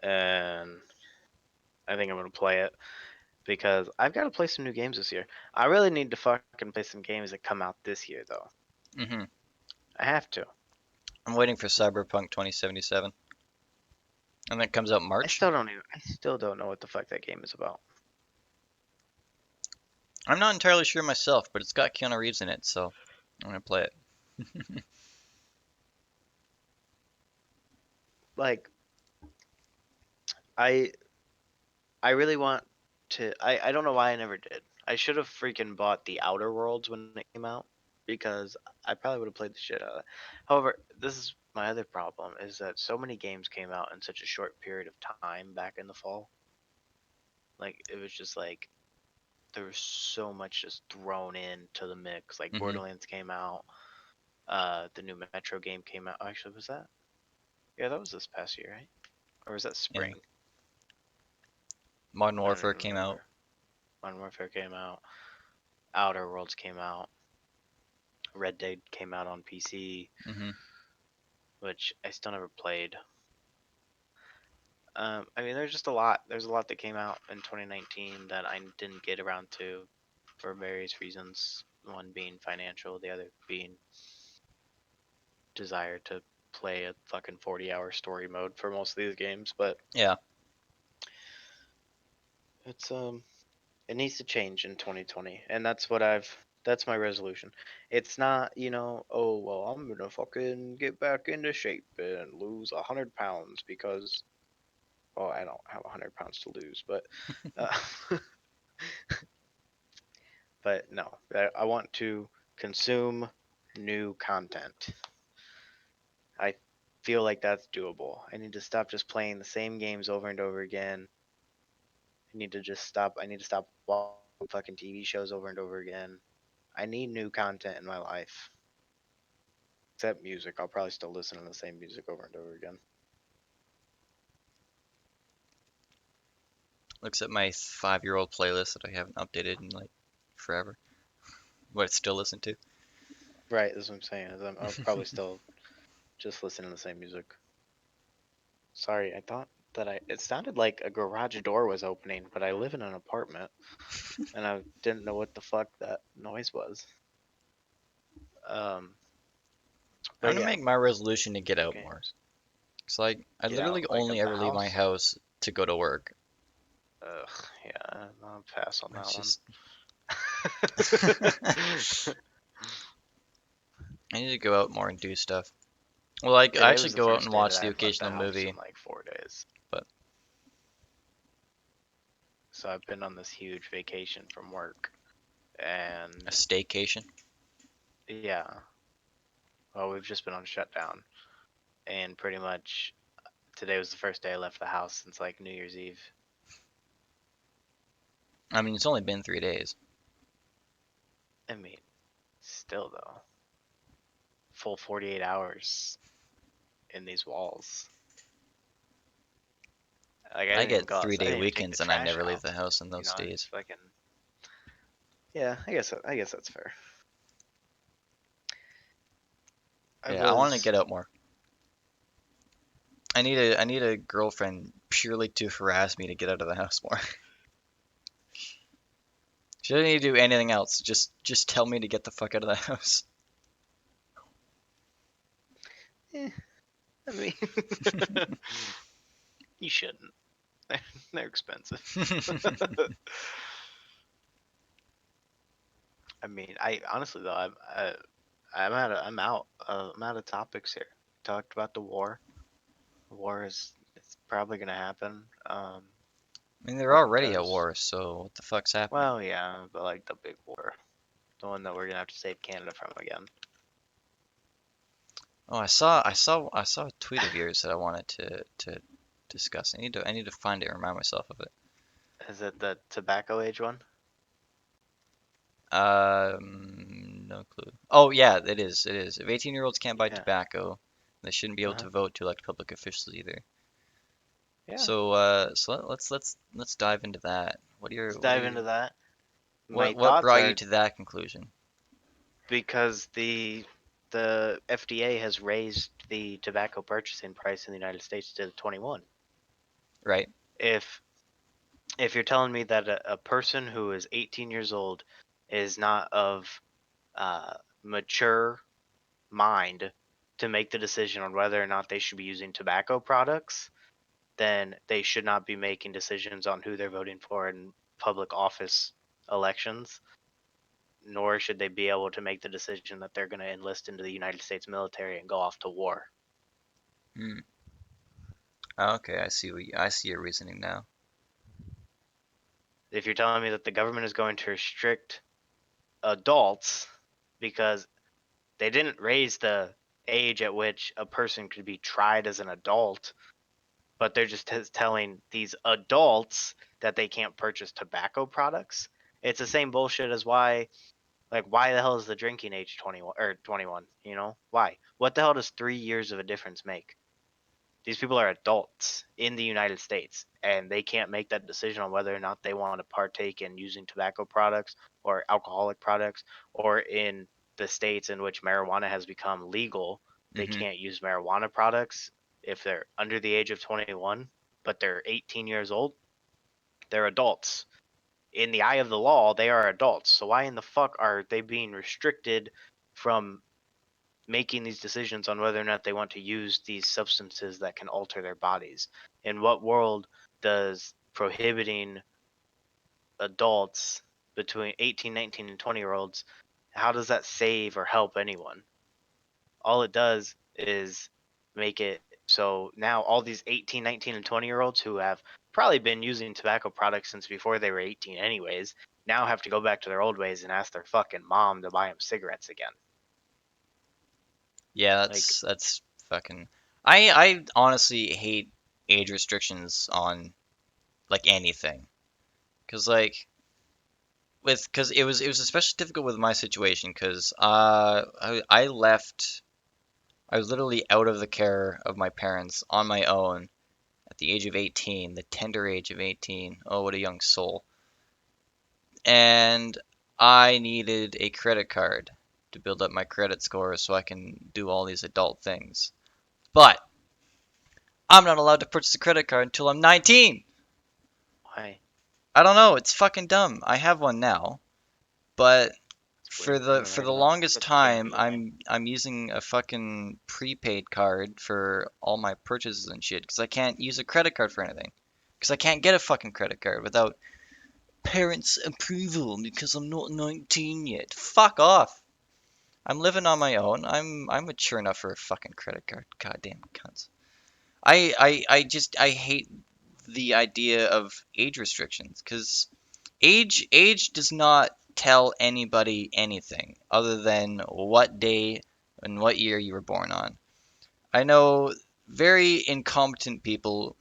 And I think I'm going to play it because I've got to play some new games this year. I really need to fucking play some games that come out this year, though. Hmm. I have to. I'm waiting for Cyberpunk 2077, and that comes out March. I still don't know what the fuck that game is about. I'm not entirely sure myself, but it's got Keanu Reeves in it, so I'm gonna play it. Like, I I really want to. I don't know why I never did. I should have freaking bought the Outer Worlds when it came out because I probably would have played the shit out of it. However, this is my other problem is that so many games came out in such a short period of time back in the fall. Like it was just like there was so much just thrown into the mix. Like Hmm. Borderlands came out, the new Metro game came out. Actually, was that? Yeah, that was this past year, right? Or was that Yeah, spring? Modern I don't Warfare even came out. remember. Modern Warfare came out. Outer Worlds came out. Red Dead came out on PC, Hmm. which I still never played. I mean, there's just a lot. There's a lot that came out in 2019 that I didn't get around to for various reasons. One being financial, the other being desire to play a fucking 40-hour story mode for most of these games. But Yeah, it's it needs to change in 2020, and that's my resolution. It's not, oh well, I'm gonna fucking get back into shape and lose 100 pounds because, well, I don't have 100 pounds to lose, but uh, but no, I want to consume new content. I feel like that's doable. I need to stop just playing the same games over and over again. I need to stop watching fucking TV shows over and over again. I need new content in my life. Except music. I'll probably still listen to the same music over and over again. looks at my 5-year-old playlist that I haven't updated in like forever. What it's still listen to. Right, that's what I'm saying. I'll probably still just listen to the same music. Sorry, I thought that it sounded like a garage door was opening, but I live in an apartment and I didn't know what the fuck that noise was. Um, I'm but gonna yeah, make my resolution to get new out more. games. It's like I Get out literally like only of the ever leave my house. house to go to work. Ugh, yeah, I'll pass on It's that one. just I need to go out more and do stuff. Well, like I Today actually was the go out first and day that watch the I've left the occasional house in movie, like 4 days. but So I've been on this huge vacation from work. a And staycation. yeah, well, we've just been on shutdown. And pretty much Today was the first day I left the house since like New Year's Eve. I mean, it's only been 3 days. I mean, still though, full 48 hours in these walls. Like I I didn't even get go three outside. I day didn't even take the weekends and I trash never leave out. the house in You those know, I days. just fucking. Yeah, I guess that's fair. I Yeah, I want to was. get out more. I need a girlfriend purely to harass me to get out of the house more. She doesn't need to do anything else. Just tell me to get the fuck out of the house. Eh, I mean, you shouldn't. They're expensive. I mean, I honestly though, I'm out of topics here. Talked about the war. The war is it's probably gonna happen. I mean, they're Hope it already at does. war, so what the fuck's happening? Well, yeah, but like the big war, the one that we're gonna have to save Canada from again. Oh, I saw a tweet of yours that I wanted to discuss. I need to find it and remind myself of it. Is it the tobacco age one? No clue. Oh yeah, it is. It is. If 18-year-olds can't buy Yeah. tobacco, they shouldn't be able Uh-huh. to vote to elect public officials either. Yeah. So let's dive into that. Let's dive into that. My What thoughts brought you are to that conclusion? because the FDA has raised the tobacco purchasing price in the United States to 21. Right? If if you're telling me that a person who is 18 years old is not of mature mind to make the decision on whether or not they should be using tobacco products, then they should not be making decisions on who they're voting for in public office elections, nor should they be able to make the decision that they're going to enlist into the United States military and go off to war. Hmm. Okay, I see your reasoning now. If you're telling me that the government is going to restrict adults because they didn't raise the age at which a person could be tried as an adult, but they're just telling these adults that they can't purchase tobacco products. It's the same bullshit as why the hell is the drinking age 21 or 21, you know? Why? What the hell does 3 years of a difference make? These people are adults in the United States and they can't make that decision on whether or not they want to partake in using tobacco products or alcoholic products, or in the states in which marijuana has become legal, they Mm-hmm. can't use marijuana products if they're under the age of 21, but they're 18 years old. They're adults. In the eye of the law, they are adults. So why in the fuck are they being restricted from making these decisions on whether or not they want to use these substances that can alter their bodies? In what world does prohibiting adults between 18, 19, and 20-year-olds, how does that save or help anyone? All it does is make it so now all these 18, 19, and 20-year-olds who have probably been using tobacco products since before they were 18 anyways, now have to go back to their old ways and ask their fucking mom to buy them cigarettes again. Yeah, Like, that's fucking. I honestly hate age restrictions on like anything, cause like cause it was especially difficult with my situation, cause I left. I was literally out of the care of my parents on my own at the age of 18, the tender age of 18. Oh, what a young soul. And I needed a credit card to build up my credit score so I can do all these adult things. But I'm not allowed to purchase a credit card until I'm 19. why? I don't know, it's fucking dumb. I have one now, but It's for weird. I've the never for heard the of that. longest That's between time you and me. I'm using a fucking prepaid card for all my purchases and shit because I can't use a credit card for anything. Because I can't get a fucking credit card without parents' approval because I'm not 19 yet. Fuck off. I'm living on my own. I'm mature enough for a fucking credit card. Goddamn cunts. I hate the idea of age restrictions because age does not tell anybody anything other than what day and what year you were born on. I know very incompetent people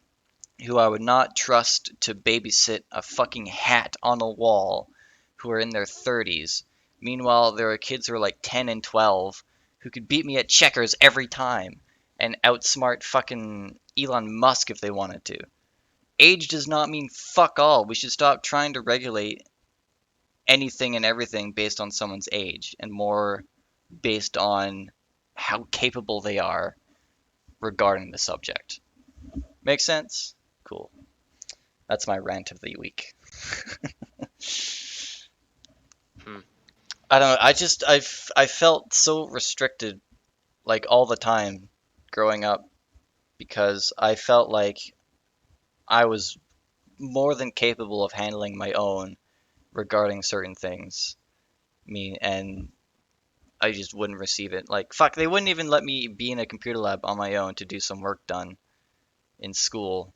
who I would not trust to babysit a fucking hat on a wall who are in their 30s. Meanwhile, there are kids who are like 10 and 12 who could beat me at checkers every time and outsmart fucking Elon Musk if they wanted to. Age does not mean fuck all. We should stop trying to regulate anything and everything based on someone's age and more based on how capable they are regarding the subject. Make sense? Cool. That's my rant of the week. Hmm. I don't know. I felt so restricted like all the time growing up because I felt like I was more than capable of handling my own regarding certain things. Me and I just wouldn't receive it. Like fuck, they wouldn't even let me be in a computer lab on my own to do some work done in school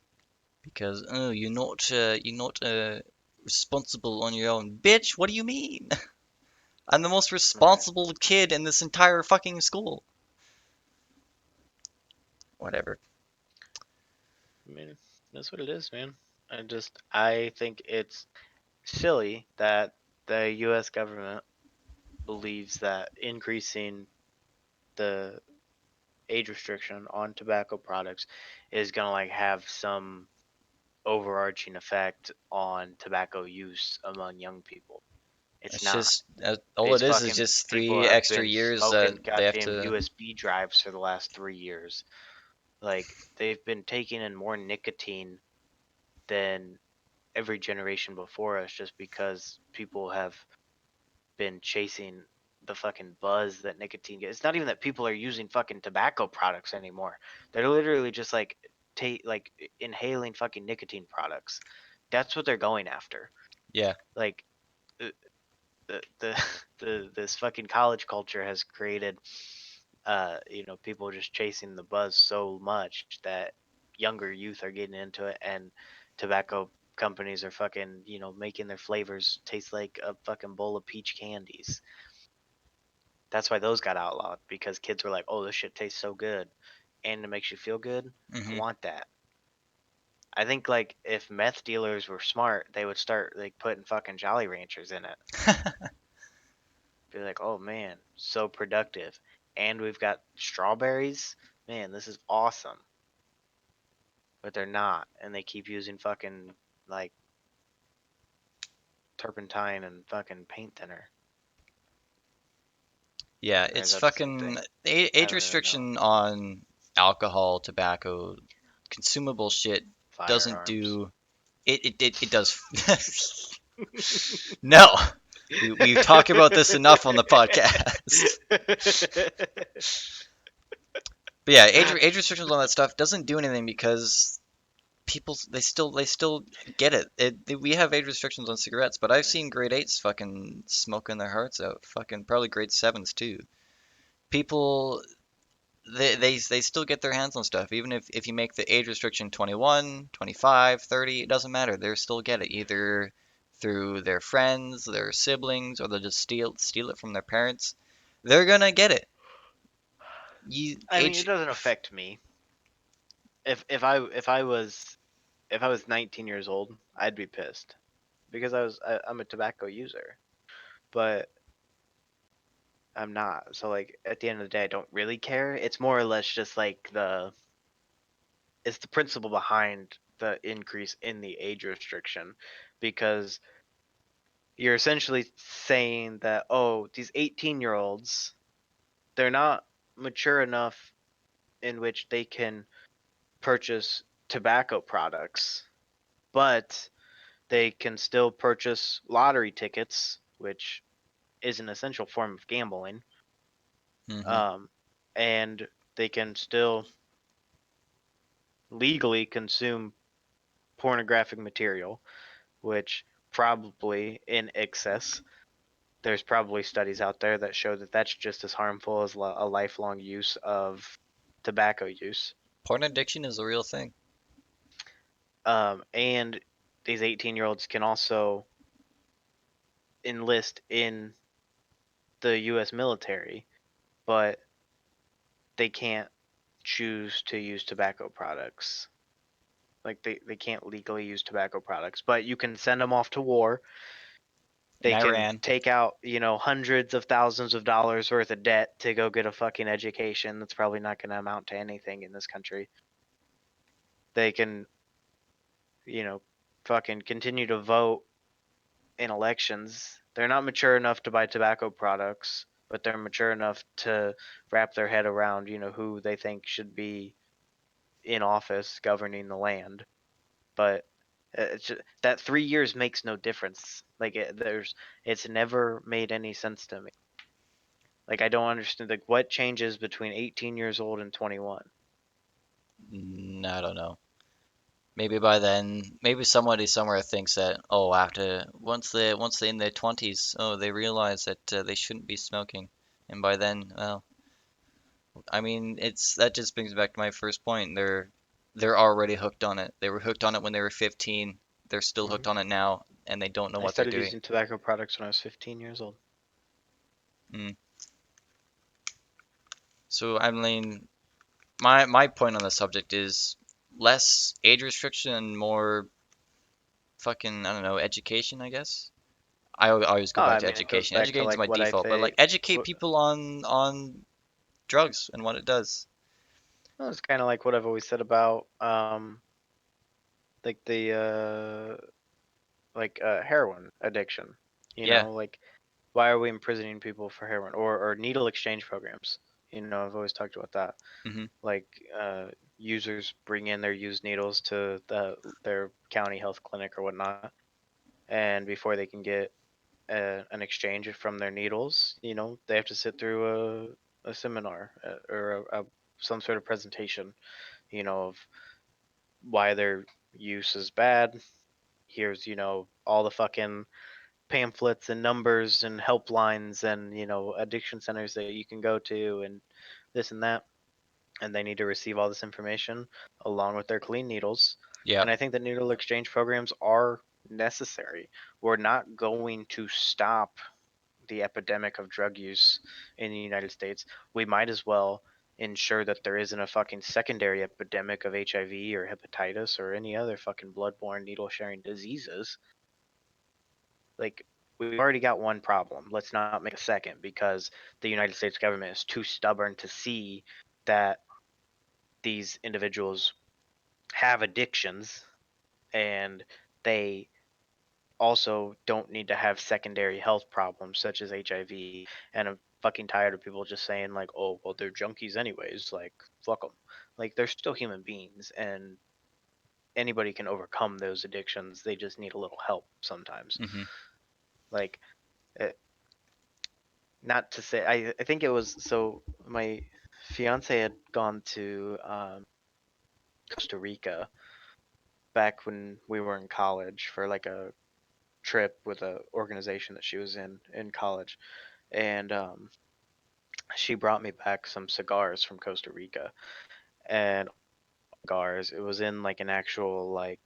because oh you're not responsible on your own. Bitch, what do you mean? I'm the most Right. responsible kid in this entire fucking school. Whatever. I mean, that's what it is, man. I think it's silly that the U.S. government believes that increasing the age restriction on tobacco products is gonna like have some overarching effect on tobacco use among young people. It's It's not. just all These it is fucking just people three have extra been years that smoking they have goddamn to. USB drives for the last 3 years. Like they've been taking in more nicotine than every generation before us just because people have been chasing the fucking buzz that nicotine gets. It's not even that people are using fucking tobacco products anymore. They're literally just like like inhaling fucking nicotine products. That's what they're going after. Yeah. Like the this fucking college culture has created people just chasing the buzz so much that younger youth are getting into it, and tobacco companies are fucking making their flavors taste like a fucking bowl of peach candies. That's why those got outlawed, because kids were like, oh, this shit tastes so good and it makes you feel good. I Hmm. want that. I think like if meth dealers were smart, they would start like putting fucking Jolly Ranchers in it. Be like, oh man, so productive. And we've got strawberries. Man, this is awesome. But they're not, and they keep using fucking like turpentine and fucking paint thinner. Yeah, Or is it's that the same fucking thing? I age don't even know. restriction on alcohol, tobacco, consumable shit doesn't Firearms. do it does. No, we've talked about this enough on the podcast. But yeah, age restrictions on that stuff doesn't do anything because people they still get it. We have age restrictions on cigarettes, but I've seen grade eights fucking smoking their hearts out. Fucking probably grade sevens too. People they still get their hands on stuff even if you make the age restriction 21, 25, 30, it doesn't matter. They still get it either through their friends, their siblings, or they'll just steal it from their parents. They're gonna get it. You I mean, it age. doesn't affect me. If I was 19 years old, I'd be pissed because I'm a tobacco user, but I'm not. So like at the end of the day, I don't really care. It's more or less just like it's the principle behind the increase in the age restriction, because you're essentially saying that, oh, these 18-year-olds, they're not mature enough in which they can purchase tobacco products, but they can still purchase lottery tickets, which is an essential form of gambling. Hmm. um, and they can still legally consume pornographic material, which probably in excess. There's probably studies out there that show that that's just as harmful as a lifelong use of tobacco use. Porn addiction is a real thing. And these 18-year-olds can also enlist in the U.S. military, but they can't choose to use tobacco products. Like they can't legally use tobacco products, but you can send them off to war. In They can Iran. take out, hundreds of thousands of dollars worth of debt to go get a fucking education that's probably not going to amount to anything in this country. They can, you know, fucking continue to vote in elections. They're not mature enough to buy tobacco products, but they're mature enough to wrap their head around, who they think should be in office governing the land. But that 3 years makes no difference. Like it's never made any sense to me. Like I don't understand like what changes between 18 years old and 21. I don't know. Maybe by then, maybe somebody somewhere thinks that, oh, after once they in their 20s, oh, they realize that they shouldn't be smoking, and by then, well, I mean, it's that just brings me back to my first point. They're already hooked on it. They were hooked on it when they were 15. They're still hooked Hmm. on it now, and they don't know I what they're started doing. using tobacco products when I was 15 years old. Mm. So I mean, my point on the subject is less age restriction and more fucking, I don't know, education, I guess. I always go Oh, back I to mean, it goes education. back to Educating's like my what I default, but like think. educate people on drugs and what it does. Well, it's kind of like what I've always said about like the heroin addiction. Yeah. Like why are we imprisoning people for heroin or needle exchange programs? I've always talked about that. Hmm. Like users bring in their used needles to their county health clinic or whatnot, and before they can get an exchange from their needles, they have to sit through a seminar or some sort of presentation, of why their use is bad. Here's, all the fucking pamphlets and numbers and helplines and, addiction centers that you can go to and this and that. And they need to receive all this information along with their clean needles. Yeah. And I think that needle exchange programs are necessary. We're not going to stop the epidemic of drug use in the United States. We might as well ensure that there isn't a fucking secondary epidemic of HIV or hepatitis or any other fucking bloodborne needle sharing diseases. Like, we've already got one problem. Let's not make a second because the United States government is too stubborn to see that these individuals have addictions and they also don't need to have secondary health problems such as HIV. And I'm fucking tired of people just saying like, "Oh, well, they're junkies anyways." Like, fuck them. Like, they're still human beings, and anybody can overcome those addictions. They just need a little help sometimes. Hmm. Like, uh, not to say, I think it was so my fiance had gone to Costa Rica back when we were in college for like a trip with a organization that she was in college, and she brought me back some cigars from Costa Rica, and cigars. It was in like an actual like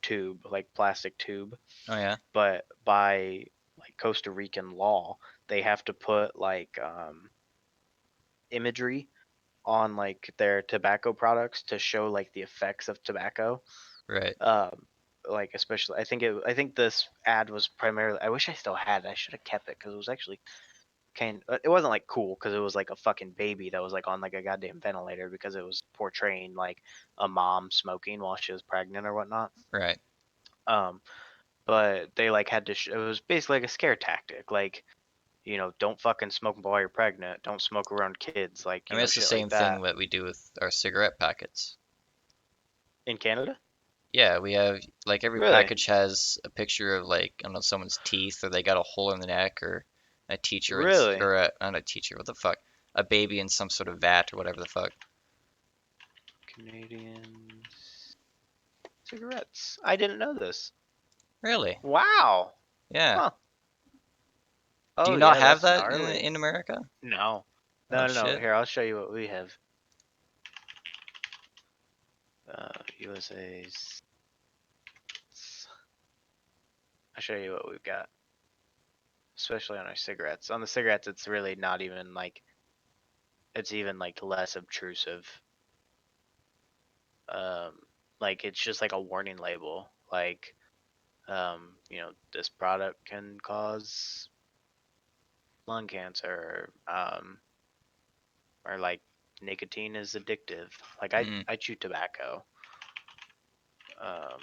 tube, like plastic tube, Oh yeah. but by like Costa Rican law, they have to put like imagery on like their tobacco products to show like the effects of tobacco. Right. Um, like especially, I think this ad was primarily. I wish I still had it. I should have kept it because it was actually it wasn't like cool because it was like a fucking baby that was like on like a goddamn ventilator because it was portraying like a mom smoking while she was pregnant or whatnot. Right. Um, but they like had to. It was basically like a scare tactic, like don't fucking smoke while you're pregnant. Don't smoke around kids, like I mean, it's the shit same like thing that. that we do with our cigarette packets. In Canada, Yeah, we have like every really, package has a picture of like, I don't know, someone's teeth or they got a hole in the neck or a teacher and really or not a teacher, what the fuck? A baby in some sort of vat or whatever the fuck. Canadian cigarettes. I didn't know this. Really? Wow. Yeah. Huh. Do you Oh not yeah, have that's that gnarly. in America? No. Oh No. shit. Here, I'll show you what we have. USA's. I'll show you what we've got, especially on our cigarettes. On the cigarettes, it's really not even like it's even like less obtrusive. Um, like it's just like a warning label, like this product can cause lung cancer, or like nicotine is addictive. Like Mm. I chew tobacco, um,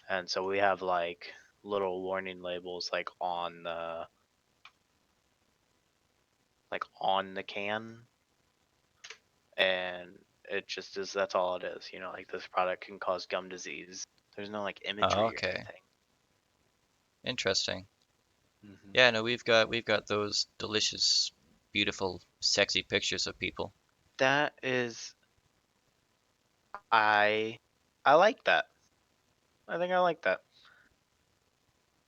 and so we have like little warning labels like on the can, and it just is that's all it is. Like this product can cause gum disease. There's no like Oh, imagery or okay. anything. Interesting. Hmm. Yeah, no, we've got those delicious, beautiful, sexy pictures of people. That is, I I like that. I think I like that.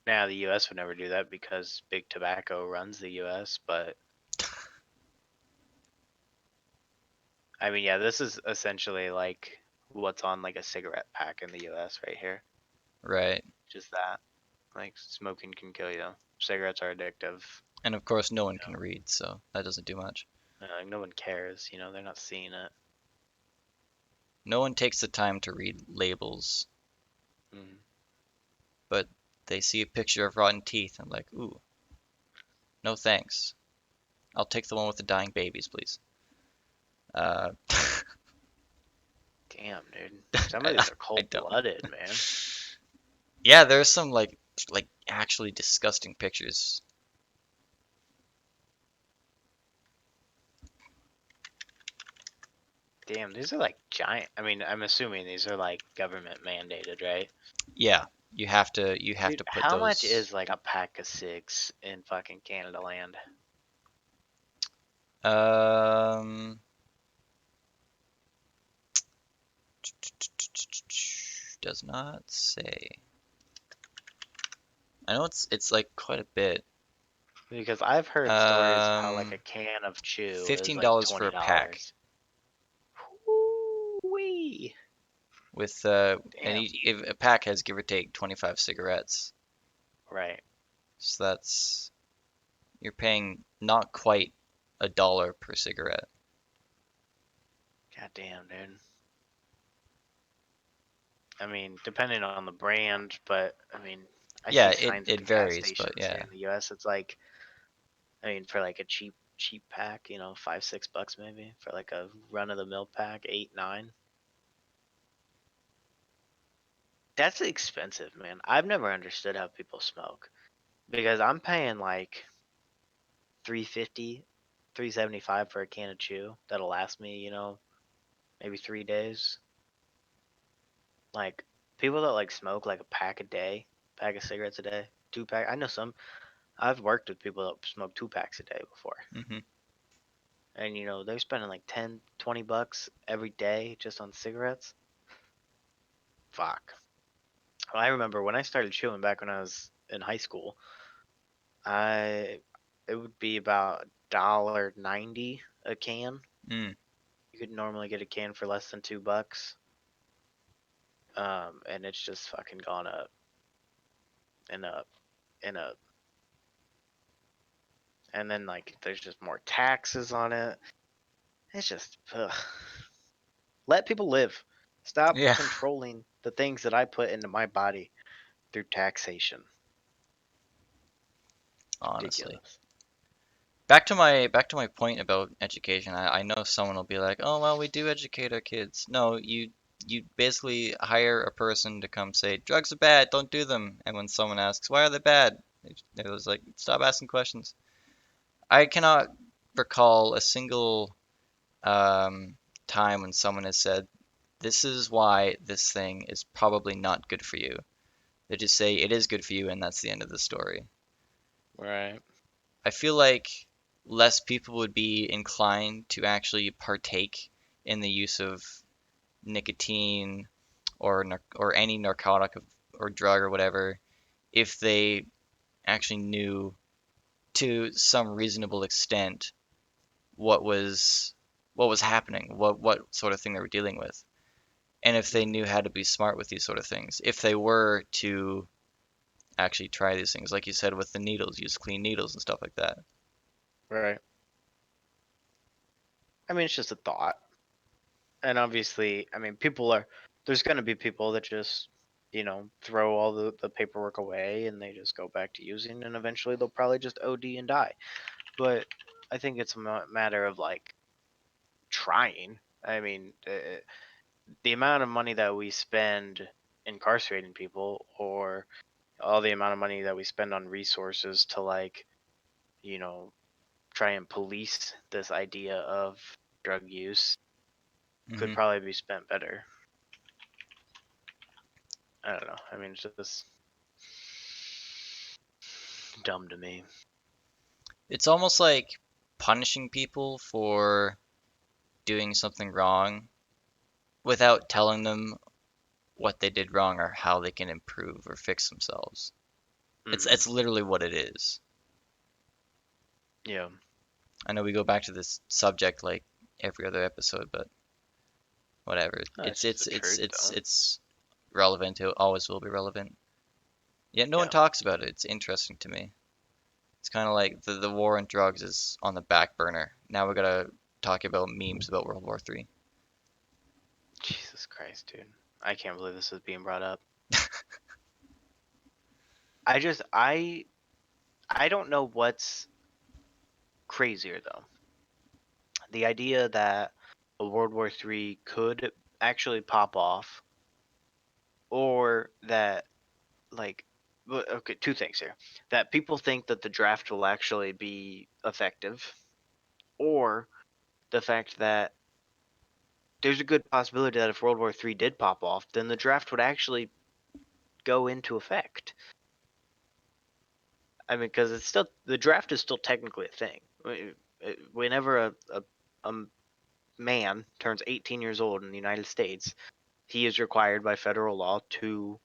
Now the U.S. would never do that because big tobacco runs the U.S. But I mean, yeah, this is essentially like what's on like a cigarette pack in the U.S. right here. Right. Just that, like smoking can kill you. Cigarettes are addictive. And of course, no one You can read, so that doesn't do much. like no one cares. They're not seeing it. No one takes the time to read labels, Mm. but they see a picture of rotten teeth and like, ooh, no thanks. I'll take the one with the dying babies, please. Uh, Damn, dude. Some of these are I cold don't. blooded, man. Yeah, there's some like actually disgusting pictures. Damn, these are like giant. I mean, I'm assuming these are like government mandated, right? Yeah, you have to Dude, put how much those. is like a pack of cigs in fucking Canada land? Um, does not say. I know it's like quite a bit. Because I've heard stories of how like a can of chew is like $15 for a pack $20. Wee. with and Damn. if a pack has give or take 25 cigarettes. Right. So that's you're paying not quite a dollar per cigarette. God damn, dude. I mean, depending on the brand, but I mean, I Yeah, see it signs at it the gas varies, but stations here yeah. in the U.S. It's like, I mean, for like a cheap pack, $5-6 maybe for like a run of the mill pack, 8-9. That's expensive, man. I've never understood how people smoke because I'm paying like 350, 375 for a can of chew that'll last me, maybe 3 days. Like people that like smoke like a pack a day, pack of cigarettes a day, 2 pack. I know some. I've worked with people that smoke 2 packs a day before, Hmm. and they're spending like 10, $20 every day just on cigarettes. Fuck. Well, I remember when I started chewing back when I was in high school. I It would be about $1.90 a can. Mm. You could normally get a can for less than $2. And it's just fucking gone up and up and up. And then like there's just more taxes on it. It's just ugh. Let people live. Stop Yeah, controlling the things that I put into my body through taxation. It's honestly. ridiculous. Back to my point about education. I know someone will be like, "Oh, well, we do educate our kids." No, you basically hire a person to come say drugs are bad, don't do them. And when someone asks, "Why are they bad?" It was like, "Stop asking questions." I cannot recall a single um, time when someone has said, "This is why this thing is probably not good for you." They just say it is good for you, and that's the end of the story. Right. I feel like less people would be inclined to actually partake in the use of nicotine or any narcotic or drug or whatever if they actually knew to some reasonable extent what was what was happening, what sort of thing they were dealing with, and if they Hmm. knew how to be smart with these sort of things. If they were to actually try these things, like you said with the needles, use clean needles and stuff like that. Right. I mean, it's just a thought. And obviously, I mean, there's going to be people that just, throw all the paperwork away and they just go back to using, and eventually they'll probably just OD and die. But I think it's a matter of like trying. I mean, the amount of money that we spend incarcerating people, or all the amount of money that we spend on resources to like, you know, try and police this idea of drug use, could Hmm. probably be spent better. I don't know. I mean, it's just dumb to me. It's almost like punishing people for doing something wrong without telling them what they did wrong or how they can improve or fix themselves. Hmm. It's literally what it is. Yeah. I know we go back to this subject like every other episode, but whatever. That's just the truth, though. It's relevant. It always will be relevant. Yet no one Yeah. talks about it. It's interesting to me. It's kind of like the war on drugs is on the back burner. Now we gotta talk about memes about World War III. Jesus Christ, dude. I can't believe this is being brought up. I just, I don't know what's crazier, though. The idea that a World War III could actually pop off, or that, like, okay, two things here. That people think that the draft will actually be effective, or the fact that there's a good possibility that if World War III did pop off, then the draft would actually go into effect. I mean, because the draft is still technically a thing. Whenever a man turns 18 years old in the United States, he is required by federal law to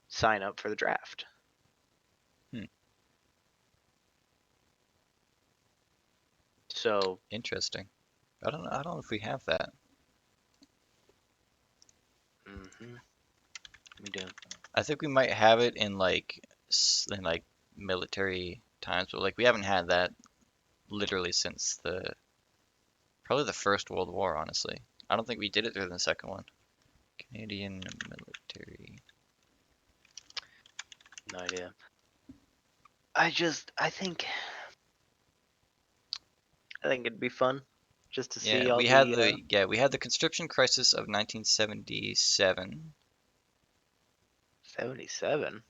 sign up for the draft. Hmm, So, interesting. I don't know if we have that. hmm we do. I think we might have it in in like military times, but like we haven't had that literally since the probably the First World War, honestly. I don't think we did it during the second one. Canadian military. No idea. I think it'd be fun just to see all the We had the conscription crisis of 1977. 77.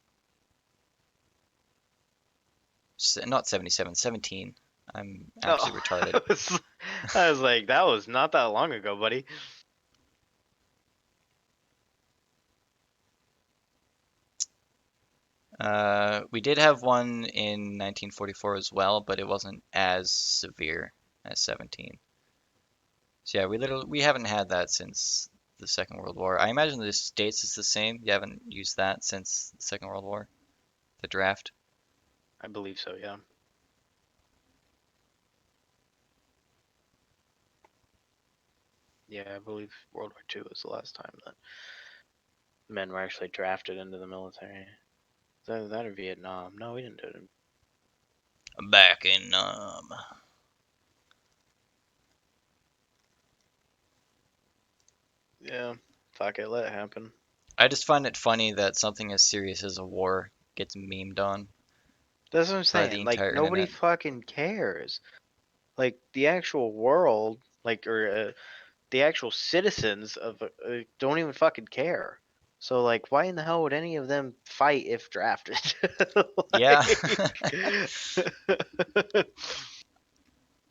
Not 77, 17. I'm actually Oh, retarded. I was like, that was not that long ago, buddy. We did have one in 1944 as well, but it wasn't as severe as 17. So yeah, we haven't had that since the Second World War. I imagine the States is the same. You haven't used that since the Second World War, the draft. I believe so, yeah. Yeah, I believe World War II was the last time that men were actually drafted into the military. Either that or Vietnam. No, we didn't do it. Back in Yeah, fuck it, let it happen. I just find it funny that something as serious as a war gets memed on That's what I'm by the saying. Like, entire nobody internet. fucking cares. Like, the actual world, like, or the actual citizens of don't even fucking care. So, like, why in the hell would any of them fight if drafted? Yeah. Like,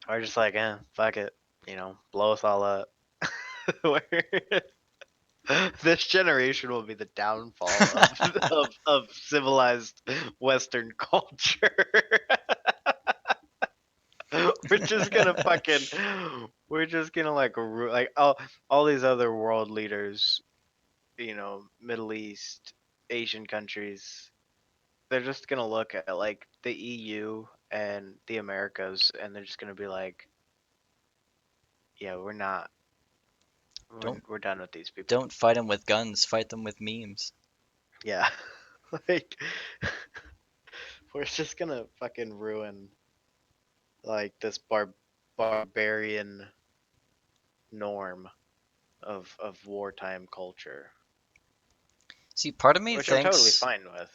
or just like, fuck it, blow us all up. This generation will be the downfall of civilized Western culture. We're just gonna like like all these other world leaders, Middle East, Asian countries. They're just gonna look at like the EU and the Americas, and they're just gonna be like, yeah, we're not, Don't we're done with these people. don't fight them with guns, fight them with memes. Yeah, like we're just gonna fucking ruin like this barbarian. norm of wartime culture, See, which I'm totally fine with.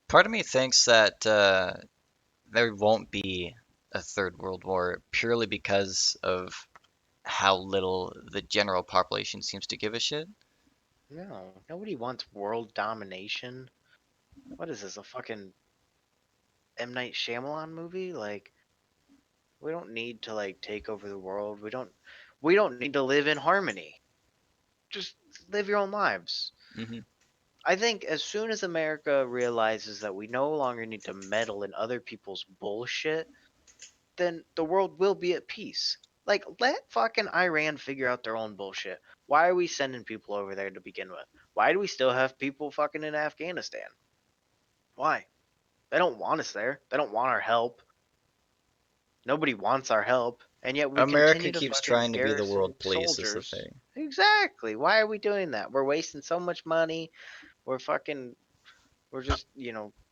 part of me thinks that there won't be a third world war purely because of how little the general population seems to give a shit. No, nobody wants world domination. What is this, a fucking M. Night Shyamalan movie? Like, we don't need to like take over the world. We don't need to live in harmony. Just live your own lives. Hmm. I think as soon as America realizes that we no longer need to meddle in other people's bullshit, then the world will be at peace. Like, let fucking Iran figure out their own bullshit. Why are we sending people over there to begin with? Why do we still have people fucking in Afghanistan? Why? They don't want us there. They don't want our help. Nobody wants our help. And yet we America continue to keeps fucking trying to be the garrison world police, is the soldiers. thing. Exactly. Why are we doing that? We're wasting so much money. We're fucking We're just,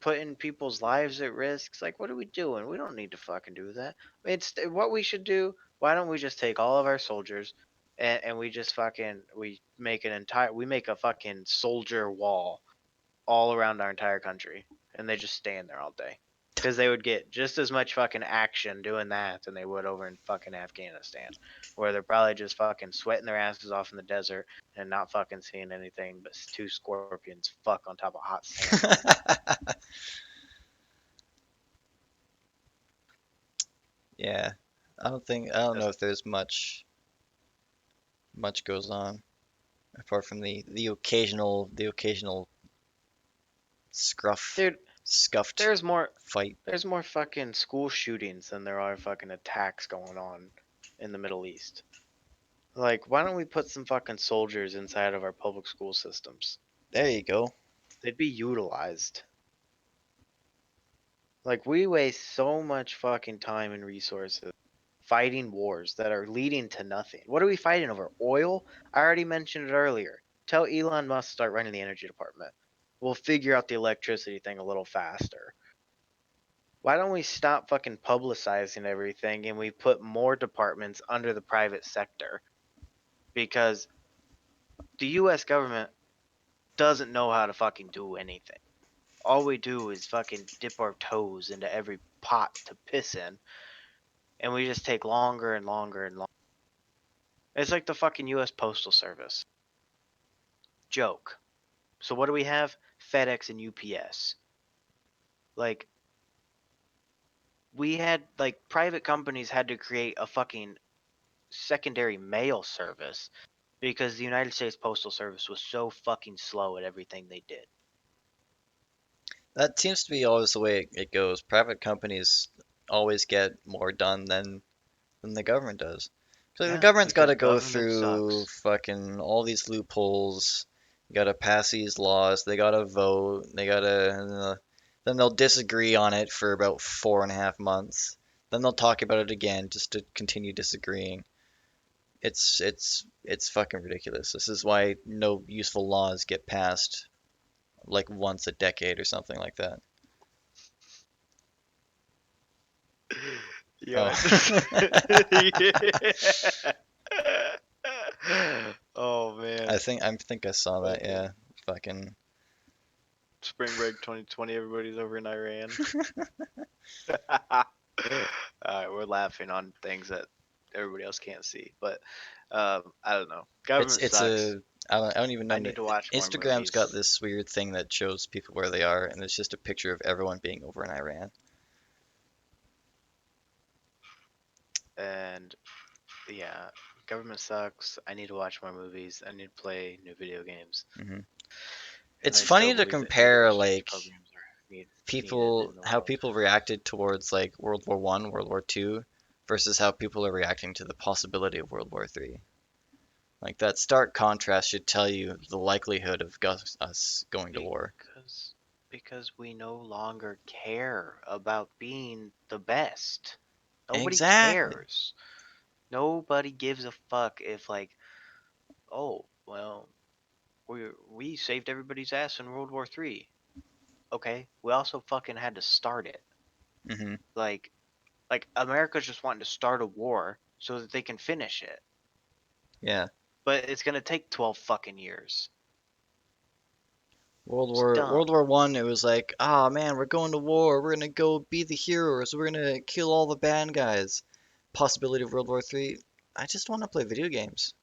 putting people's lives at risk. It's like, what are we doing? We don't need to fucking do that. It's what we should do. Why don't we just take all of our soldiers and we just fucking we make a fucking soldier wall all around our entire country and they just stand there all day. Because they would get just as much fucking action doing that than they would over in fucking Afghanistan, where they're probably just fucking sweating their asses off in the desert and not fucking seeing anything but two scorpions fuck on top of hot sand all day. Yeah, I don't know Just, if there's much goes on apart from the occasional scruff dude, scuffed there's more fight. there's more fucking school shootings than there are fucking attacks going on in the Middle East. Like, why don't we put some fucking soldiers inside of our public school systems? There you go. They'd be utilized. Like, we waste so much fucking time and resources fighting wars that are leading to nothing. What are we fighting over? Oil? I already mentioned it earlier. Tell Elon Musk to start running the energy department. We'll figure out the electricity thing a little faster. Why don't we stop fucking publicizing everything and we put more departments under the private sector? Because the US government doesn't know how to fucking do anything. All we do is fucking dip our toes into every pot to piss in, and we just take longer and longer and longer. It's like the fucking US Postal Service. Joke. So what do we have? FedEx and UPS. Like, we had, like, private companies had to create a fucking secondary mail service because the United States Postal Service was so fucking slow at everything they did. That seems to be always the way it goes. Private companies always get more done than the government does. So the Yeah, government's got because to go government through sucks. fucking all these loopholes. You got to pass these laws. They got to vote. They got to then they'll disagree on it for about 4.5 months. Then they'll talk about it again just to continue disagreeing. It's fucking ridiculous. This is why no useful laws get passed like once a decade or something like that. Oh. Yeah, just yeah. Oh man. I think I saw that, Oh. yeah. Fucking Spring break 2020, everybody's over in Iran. Alright, we're laughing on things that everybody else can't see, but I don't know. Government it's sucks. a I don't even know. I need to watch more Instagram's got movies. this weird thing that shows people where they are, and it's just a picture of everyone being over in Iran. And yeah, government sucks. I need to watch more movies. I need to play new video games. Hmm. And It's I still funny to believe that new compare exchange like programs are needed people in the how world. people reacted towards like World War One, World War Two, versus how people are reacting to the possibility of World War Three. Like that stark contrast should tell you the likelihood of us going to war. Because we no longer care about being the best. Nobody Exactly. cares. Nobody gives a fuck if like, oh, well, we saved everybody's ass in World War Three. Okay, we also fucking had to start it. Hmm. Like America's just wanting to start a war so that they can finish it. Yeah. But it's gonna take 12 fucking years. World It's War dumb. World War One, it was like, ah man, we're going to war. We're gonna go be the heroes. We're gonna kill all the bad guys. Possibility of World War Three. I just want to play video games.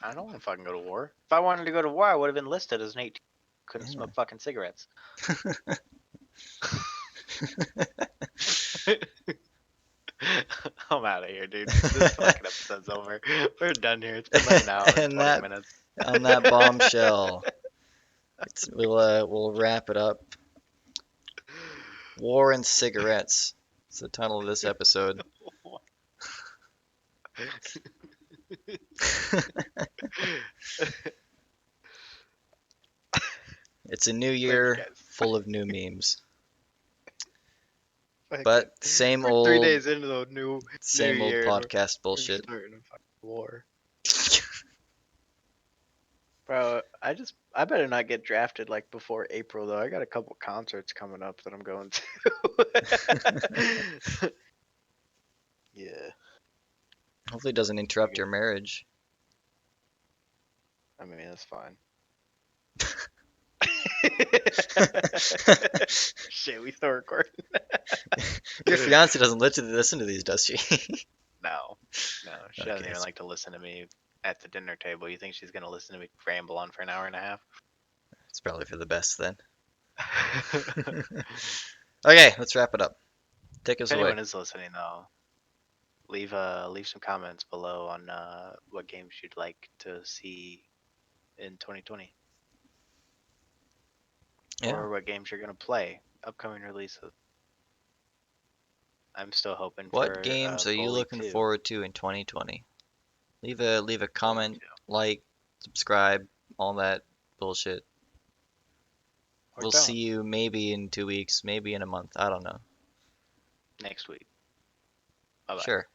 I don't want to fucking go to war. If I wanted to go to war, I would have enlisted as an 18. Couldn't Yeah. smoke fucking cigarettes. I'm out of here, dude. This fucking episode's over. We're done here. It's been like an hour and And 20 that minutes. on that bombshell, we'll wrap it up. War and cigarettes. It's the title of this episode. It's a new Later, year guys. full of new memes. Fucking, But same we're 3 old days into the new same old year and podcast we're bullshit. starting a fucking war. Bro, I better not get drafted like before April though. I got a couple concerts coming up that I'm going to. Yeah, Hopefully it doesn't interrupt your marriage. I mean that's fine. Shit, we still recording. Your fiance doesn't listen to these, does she? No, no, she doesn't Okay, even like to listen to me at the dinner table. You think she's gonna listen to me ramble on for an hour and a half? it's probably for the best then. Okay, let's wrap it up. Take If us away. anyone is listening though, leave some comments below on what games you'd like to see in 2020, Yeah. or what games you're gonna play, upcoming releases. I'm still hoping What for games are you Bully looking 2. forward to in 2020? Leave a Bully comment, 2. like, subscribe, all that bullshit. Or We'll see don't. you maybe in 2 weeks, maybe in a month. I don't know. Next week. Bye bye. Sure.